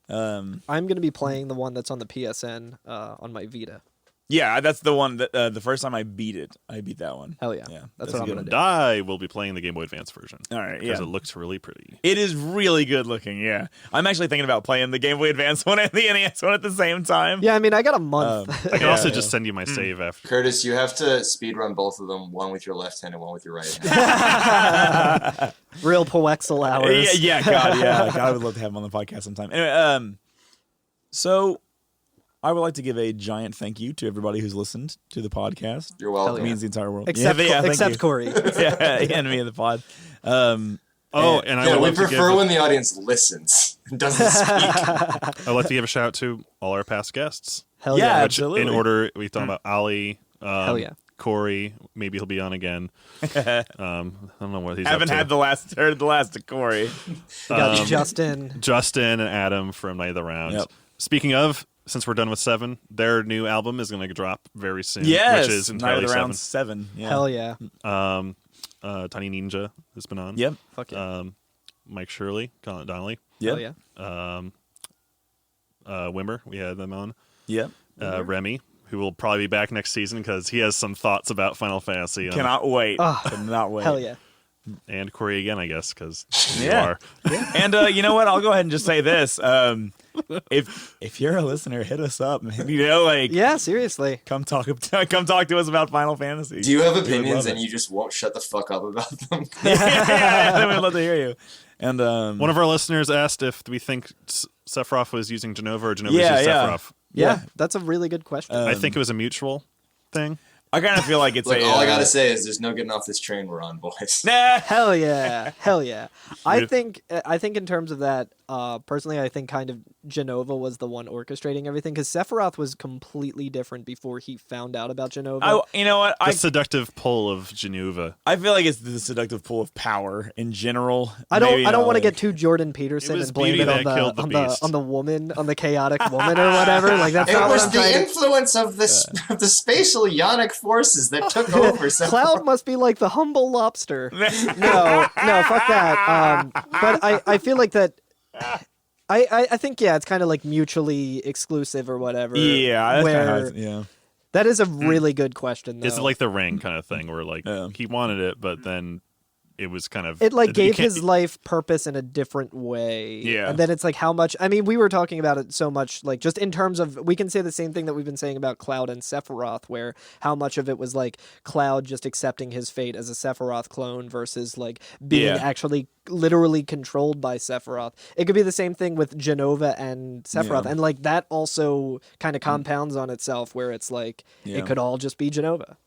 I'm gonna be playing the one that's on the PSN on my Vita. Yeah, that's the one that the first time I beat it, I beat that one. Hell yeah. Yeah, That's a what I'm good gonna one. do. I will be playing the Game Boy Advance version. All right, Because yeah. it looks really pretty. It is really good looking, yeah. I'm actually thinking about playing the Game Boy Advance one and the NES one at the same time. Yeah, I mean, I got a month. I can also just send you my save after. Curtis, you have to speedrun both of them, one with your left hand and one with your right hand. Real Poexel hours. Yeah, God, yeah. God, I would love to have him on the podcast sometime. Anyway, so I would like to give a giant thank you to everybody who's listened to the podcast. You're welcome. It means the entire world. Except, thank except you. Corey. Yeah, enemy of the pod. And I Yeah, would we love to prefer give, when the audience listens and doesn't speak. I'd like to give a shout out to all our past guests. Hell Yeah, yeah. Which, absolutely. in order, we've talked about Ali. Hell yeah. Corey, maybe he'll be on again. I don't know what he's Haven't up to. had the last of Corey. We got Justin. Justin and Adam from Night of the Round. Yep. Speaking of, since we're done with 7, their new album is going to drop very soon. Yes, which is Night entirely of the 7. Round 7. Yeah. Hell yeah. Tiny Ninja has been on. Yep. Fuck yeah. Mike Shirley, Colin Donnelly, Yep. Hell yeah. Wimmer, we had them on. Yep. Remy, who will probably be back next season because he has some thoughts about Final Fantasy. Cannot wait. Oh, Cannot wait. Hell yeah. And Corey again, I guess, because Yeah. you are. And you know what? I'll go ahead and just say this. If you're a listener, hit us up, man. You know, like Yeah, seriously. come talk to us about Final Fantasy. Do you have We would opinions love and it. you just won't shut the fuck up about them? Yeah, we'd love to hear you. And One of our listeners asked if we think Sephiroth was using Genova or Genova Yeah, was using yeah. Sephiroth. Yeah, that's a really good question. I think it was a mutual thing. I kind of feel like it's Look, a. all I gotta say is there's no getting off this train we're on, boys. Nah. Hell yeah. Hell yeah. I Yeah. think in terms of that, personally, I think kind of Genova was the one orchestrating everything because Sephiroth was completely different before he found out about Genova. You know what? The seductive pull of Genova. I feel like it's the seductive pull of power in general. I don't Maybe, want to like- get too Jordan Peterson It was and blame beauty it on that killed the beast. on the woman, on the chaotic woman or whatever. Like that's It not what was I'm the trying to. influence of the spatial ionic forces that took over. Cloud must be like the humble lobster. No, fuck that. But I feel like that. I think it's kind of like mutually exclusive or whatever. Yeah, that's where kinda how yeah. that is a really good question. Though. Is it like the ring kind of thing where like Yeah. he wanted it, but then it was kind of it like you gave can't- his life purpose in a different way. Yeah. And then it's like how much, I mean, we were talking about it so much, like just in terms of, we can say the same thing that we've been saying about Cloud and Sephiroth, where how much of it was like Cloud just accepting his fate as a Sephiroth clone versus like being Yeah. actually literally controlled by Sephiroth. It could be the same thing with Genova and Sephiroth. Yeah. And like that also kind of compounds on itself, where it's like Yeah. it could all just be Genova.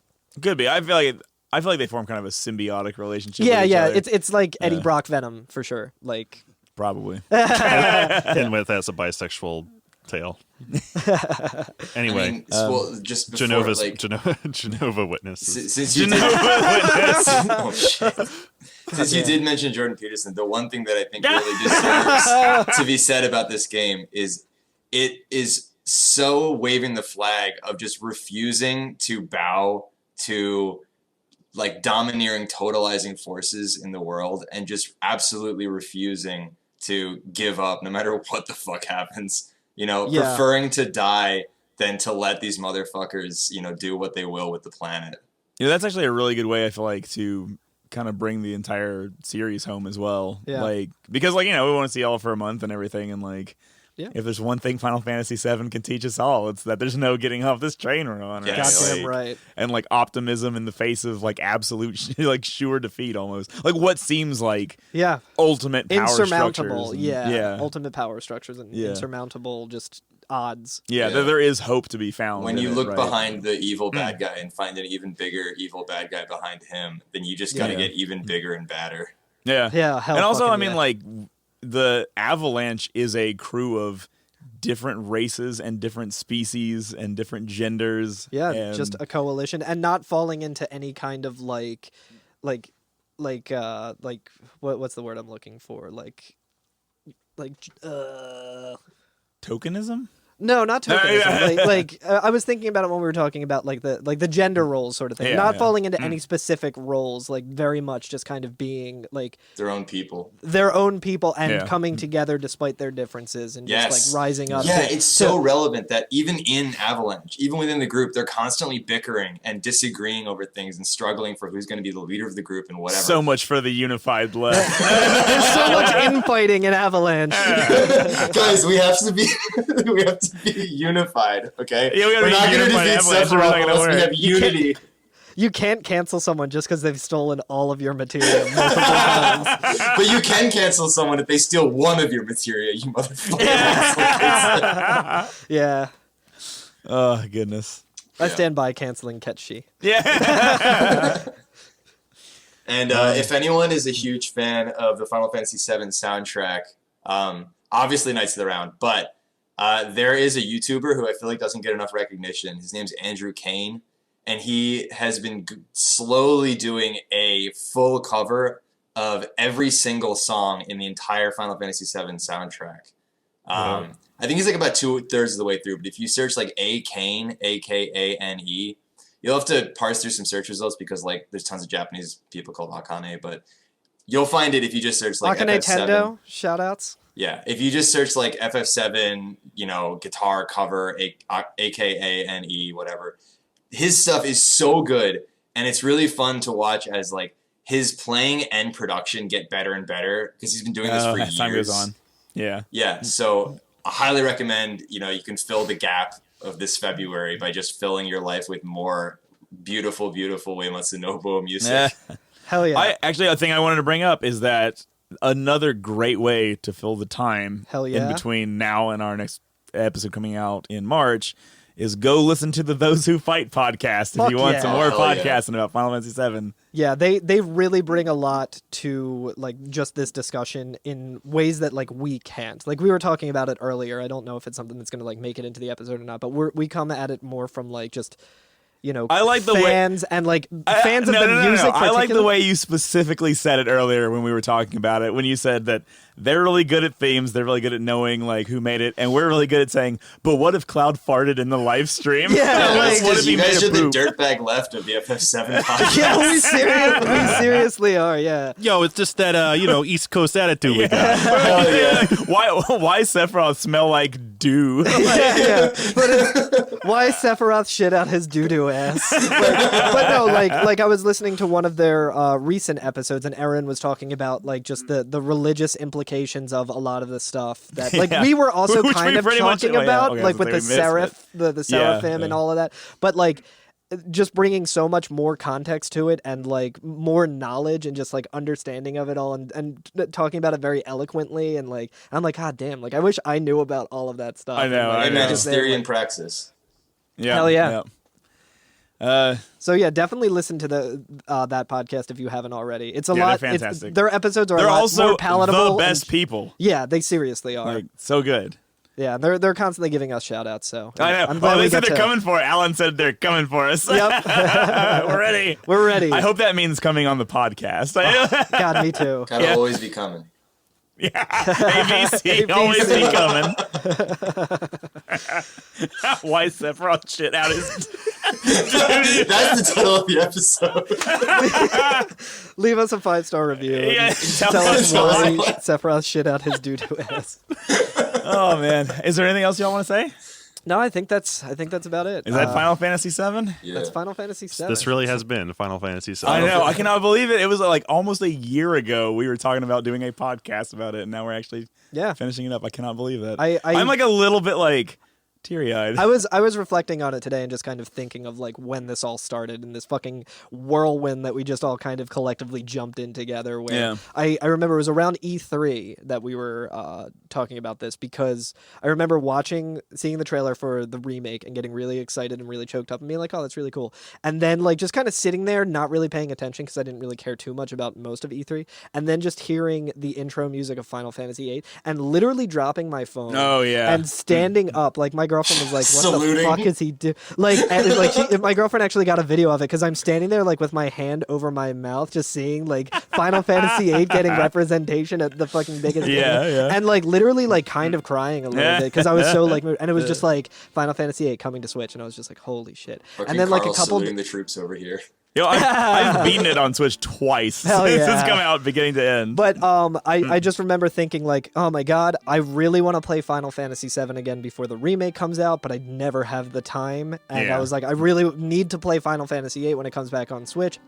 Could be. I feel like they form kind of a symbiotic relationship. Yeah, with each yeah. other. It's like Eddie Yeah. Brock Venom for sure. Like Probably. and with as a bisexual tale. Anyway, I mean, well, just before, Genova's like, Genova witnesses. since you did, oh, shit. Since you did mention Jordan Peterson, the one thing that I think really deserves to be said about this game is it is so waving the flag of just refusing to bow to like domineering, totalizing forces in the world, and just absolutely refusing to give up no matter what the fuck happens. You know, Yeah. preferring to die than to let these motherfuckers, you know, do what they will with the planet. Yeah, that's actually a really good way, I feel like, to kind of bring the entire series home as well. Yeah. Like, because, like, you know, we want to see all for a month and everything, and, like, Yeah. if there's one thing Final Fantasy VII can teach us all, it's that there's no getting off this train we're on. Right? Yes. goddamn Like, right. And, like, optimism in the face of, like, absolute, like, sure defeat almost. Like, what seems like Yeah. ultimate power Insurmountable. structures. And- Yeah. Yeah. Ultimate power structures and Yeah. insurmountable just odds. Yeah, Yeah. there is hope to be found. When in you it, look right? behind the evil bad guy and find an even bigger evil bad guy behind him, then you just gotta Yeah. get even bigger and badder. Yeah. Yeah. Hell And also, fucking I mean, yeah. like, the Avalanche is a crew of different races and different species and different genders. Yeah, and just a coalition and not falling into any kind of like what's the word I'm looking for? Like tokenism. no, not tokenism. Yeah. I was thinking about it when we were talking about like the gender roles sort of thing. Yeah, Not yeah. falling into any specific roles, like very much just kind of being like Their own people. their own people and Yeah. coming together despite their differences and Yes. just like rising up. Yeah, to- it's so relevant that even in Avalanche, even within the group, they're constantly bickering and disagreeing over things and struggling for who's going to be the leader of the group and whatever. So much for the unified left. There's so much infighting in Avalanche. Guys, we have to be unified, okay? Yeah, we gotta We're be not going to unified defeat Avalanche, we're not Sephiroth gonna unless we work. have unity. You can't cancel someone just because they've stolen all of your material multiple times. But you can cancel someone if they steal one of your materia, you motherfucker. Yeah. Oh goodness. I stand by canceling Ketchi. Yeah. And if anyone is a huge fan of the Final Fantasy VII soundtrack, obviously Knights of the Round, but there is a YouTuber who I feel like doesn't get enough recognition. His name's Andrew Kane, and he has been slowly doing a full cover of every single song in the entire Final Fantasy VII soundtrack. I think he's like about 2/3 of the way through, but if you search like A Kane, Akane, you'll have to parse through some search results because like there's tons of Japanese people called Akane, but you'll find it if you just search like Akane FF7. Tendo, shoutouts. Yeah, if you just search like FF7, you know, guitar cover, Akane, whatever. His stuff is so good, and it's really fun to watch as like his playing and production get better and better because he's been doing this for as years. time goes on. Yeah. Yeah, so I highly recommend, you know, you can fill the gap of this February by just filling your life with more beautiful, beautiful Uematsu Nobuo music. Yeah. Hell yeah. I actually, a thing I wanted to bring up is that another great way to fill the time Hell yeah. in between now and our next episode coming out in March is go listen to the Those Who Fight podcast if Fuck you want yeah. some more Hell yeah. podcasting about Final Fantasy VII. Yeah, they really bring a lot to like just this discussion in ways that like we can't. Like we were talking about it earlier. I don't know if it's something that's going to like make it into the episode or not, but we come at it more from like just I like the way- fans and like fans of the music. I like the particularly. way you specifically said it earlier when we were talking about it. When you said that they're really good at themes. They're really good at knowing like who made it, and we're really good at saying, but what if Cloud farted in the live stream? Yeah, like, what if you he made guys a are the poop? dirtbag left of the FF7 podcast. Yeah, we seriously are. Yeah. Yo, it's just that East Coast attitude we got. Why Sephiroth smell like dew? Yeah. But why Sephiroth shit out his doo-doo ass? But no, like I was listening to one of their recent episodes, and Aaron was talking about like just the religious implications of a lot of the stuff that like we were also Which kind we of pretty much- talking oh, yeah, about, okay, like so with we the missed seraph, the Yeah, seraphim, and yeah. all of that. But like just bringing so much more context to it and like more knowledge and just like understanding of it all and talking about it very eloquently and like I'm like, God damn, like I wish I knew about all of that stuff. I know, And, like, I Hey, know. man, just it's theory there, and praxis. Yeah, Hell yeah. yeah. So yeah, definitely listen to that podcast if you haven't already. It's a Yeah, lot. they're fantastic. Their episodes are They're a lot also more palatable. the best and- people. Yeah, they seriously are. Like so good. Yeah, they're constantly giving us shout outs. So I know. I'm glad They we said get they're to- coming for it. Alan said they're coming for us. Yep, We're ready. we're ready. I hope that means coming on the podcast. God, me too. Gotta always be coming. Yeah, ABC, ABC. always be coming. Why Sephiroth shit out his That's the title of the episode. Leave us a 5-star review. and Yeah, tell us why why. Sephiroth shit out his doo-doo ass. Oh man, is there anything else y'all want to say? No, I think that's about it. Is that Final Fantasy VII? Yeah. That's Final Fantasy VII. This really has been Final Fantasy VII. I know. I cannot believe it. It was like almost a year ago we were talking about doing a podcast about it, and now we're actually finishing it up. I cannot believe that. I'm like a little bit like teary-eyed. I was reflecting on it today and just kind of thinking of like when this all started and this fucking whirlwind that we just all kind of collectively jumped in together. Where Yeah. I remember it was around E3 that we were talking about this because I remember seeing the trailer for the remake and getting really excited and really choked up and being like, oh, that's really cool. And then like just kind of sitting there, not really paying attention because I didn't really care too much about most of E3. And then just hearing the intro music of Final Fantasy VIII and literally dropping my phone. Oh, yeah. And standing up, like my girlfriend was like, "What Saluting. the fuck is he do?" Like, and, like my girlfriend actually got a video of it because I'm standing there like with my hand over my mouth, just seeing like Final Fantasy VIII getting representation at the fucking biggest. Yeah, thing. yeah. And like literally like kind of crying a little Yeah. bit because I was so like, moved. And it was just like Final Fantasy VIII coming to Switch, and I was just like, holy shit. Fucking And then like a Carl couple. saluting the troops over here. Yo, I've beaten it on Switch twice Hell since yeah. it's come out, beginning to end. But I just remember thinking like, oh my god, I really want to play Final Fantasy VII again before the remake comes out, but I never have the time. And Yeah. I was like, I really need to play Final Fantasy VIII when it comes back on Switch.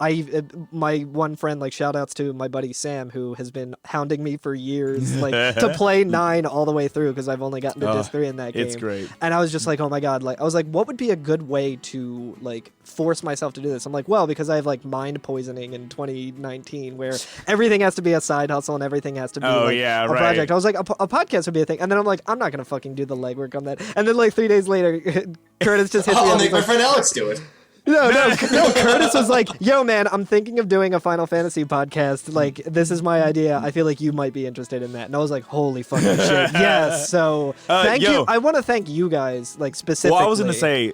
My one friend, like shout outs to my buddy Sam, who has been hounding me for years, like to play 9 all the way through because I've only gotten to Disc 3 in that game. It's great. And I was just like, oh my god, like I was like, what would be a good way to like force myself to do this? I'm like, well, because I have like mind poisoning in 2019 where everything has to be a side hustle and everything has to be Oh, like yeah, a right. project. I was like, a podcast would be a thing. And then I'm like, I'm not going to fucking do the legwork on that. And then like 3 days later, Curtis just hits me I'll up. make He's my like, friend Alex do it. no, Curtis was like, yo, man, I'm thinking of doing a Final Fantasy podcast. Like, this is my idea. I feel like you might be interested in that. And I was like, holy fucking shit. Yes. So thank yo. you. I want to thank you guys, like, specifically. Well, I was going to say,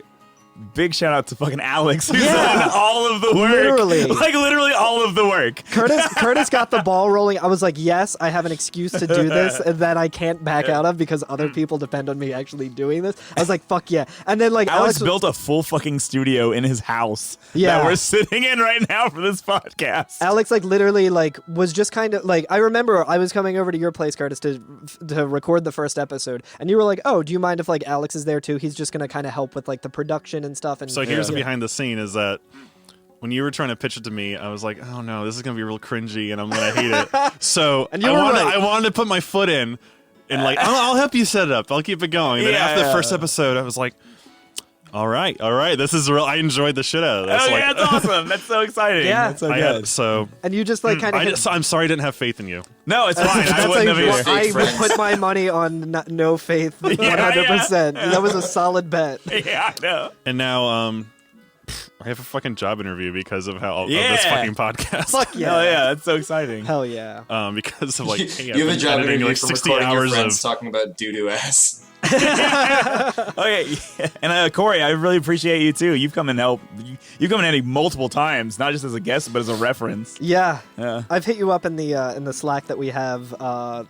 big shout out to fucking Alex, who's Yeah. done all of the work. Literally. Like, literally all of the work. Curtis got the ball rolling. I was like, yes, I have an excuse to do this that I can't back out of because other people depend on me actually doing this. I was like, fuck yeah. And then like Alex Alex built a full fucking studio in his house Yeah. that we're sitting in right now for this podcast. Alex like literally like was just kind of like I remember I was coming over to your place, Curtis, to record the first episode, and you were like, oh, do you mind if like Alex is there too? He's just gonna kind of help with like the production and stuff. And So here's the Yeah. behind the scene is that when you were trying to pitch it to me, I was like, oh no, this is gonna be real cringy and I'm gonna hate it. So And you were right. I wanted to put my foot in and like I'll help you set it up. I'll keep it going. And then Yeah. after the first episode, I was like, all right, this is real. I enjoyed the shit out of this. Oh, like, yeah, that's awesome. That's so exciting. Yeah. That's so I good. had, so And you just like kind of. I'm sorry I didn't have faith in you. No, it's fine. I That's wouldn't like, have either. I Fake would friends. put my money on no faith 100%. That was a solid bet. Yeah, I know. And now I have a fucking job interview because of how of this Yeah. fucking podcast. Fuck yeah. Hell yeah, that's so exciting. Hell yeah. Because of like, hey, I've You have a been job editing interview like from 60 recording your hours friends of talking about doo-doo ass. Okay, and Corey, I really appreciate you too. You've come and helped. You've come in handy multiple times, not just as a guest, but as a reference. Yeah. Yeah. I've hit you up in the Slack that we have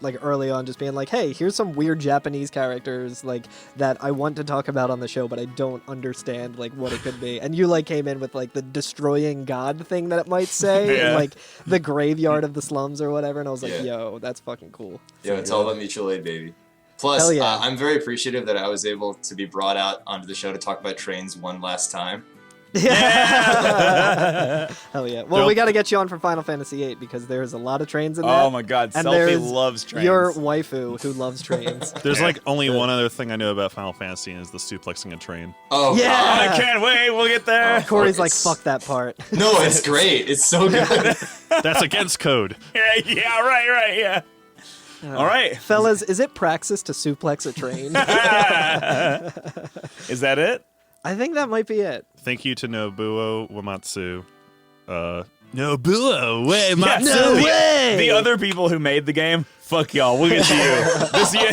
like early on, just being like, hey, here's some weird Japanese characters like that I want to talk about on the show, but I don't understand like what it could be. And you like came in with like the destroying God thing that it might say, Yeah. and, like the graveyard of the slums or whatever. And I was like, Yeah. yo, that's fucking cool. Yeah, it's all about mutual aid, baby. Plus, Hell yeah. I'm very appreciative that I was able to be brought out onto the show to talk about trains one last time. Yeah. Hell yeah. Well, Nope. we got to get you on for Final Fantasy VIII because there's a lot of trains in that. Oh my God, And Selfie there's loves trains. Your waifu who loves trains. There's like only one other thing I know about Final Fantasy, and is the suplexing a train. Oh, Yeah. I God. can't wait. We'll get there. Oh. Corey's like, It's- fuck that part. No, it's great. It's so good. That's against code. Yeah, right, yeah. All right. Fellas, is it praxis to suplex a train? Is that it? I think that might be it. Thank you to Nobuo Uematsu. Nobuo Uematsu. Yeah, No the, way! The other people who made the game, fuck y'all. We'll get to you. This year.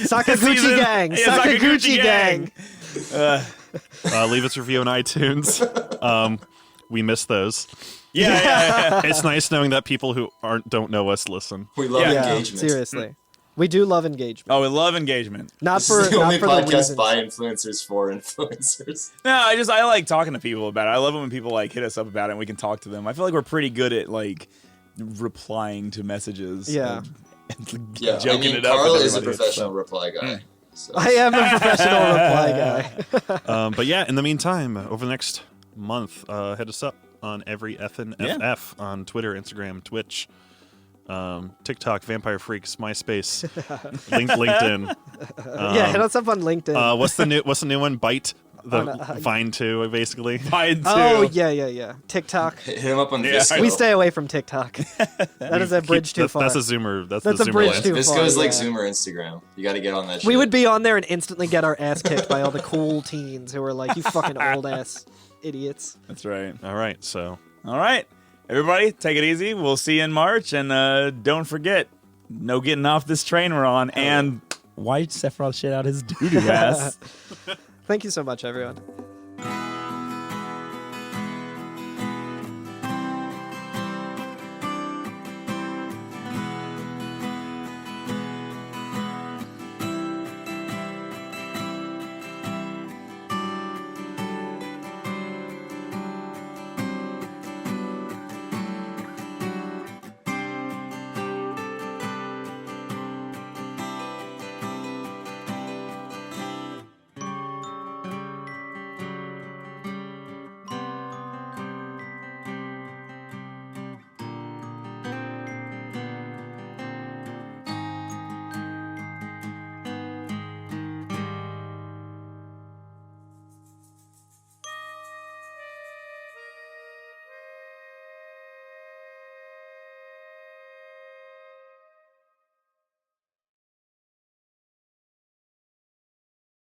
Sakaguchi season- gang! Yeah, Sakaguchi gang! Leave us a review on iTunes. We miss those. Yeah. It's nice knowing that people who don't know us listen. We love Yeah. engagement. Seriously. We do love engagement. Oh, we love engagement. Not This for is the not only for the podcast reasons. by influencers for influencers. No, I like talking to people about it. I love it when people like hit us up about it and we can talk to them. I feel like we're pretty good at like replying to messages. Yeah. And Yeah, joking I mean, it up. Carl with is a everybody. professional reply guy. So. I am a professional reply guy. But yeah, in the meantime, over the next month, hit us up on every effing FF on Twitter, Instagram, Twitch, TikTok, Vampire Freaks, MySpace, LinkedIn. Yeah, hit us up on LinkedIn. What's the new one? Bite. Vine 2, basically. Vine too. Oh, yeah. TikTok. Hit him up on Yeah, Visco. We stay away from TikTok. That is a bridge too far. That's a Zoomer. That's That's the a Zoomer bridge line. too Visco's far, like yeah. Zoomer Instagram. You got to get on that shit. We would be on there and instantly get our ass kicked by all the cool teens who are like, you fucking old ass idiots. That's right. All right, so All right. Everybody, take it easy. We'll see you in March. And don't forget, no getting off this train we're on. And why Sephiroth shit out his doo-doo ass? Thank you so much, everyone.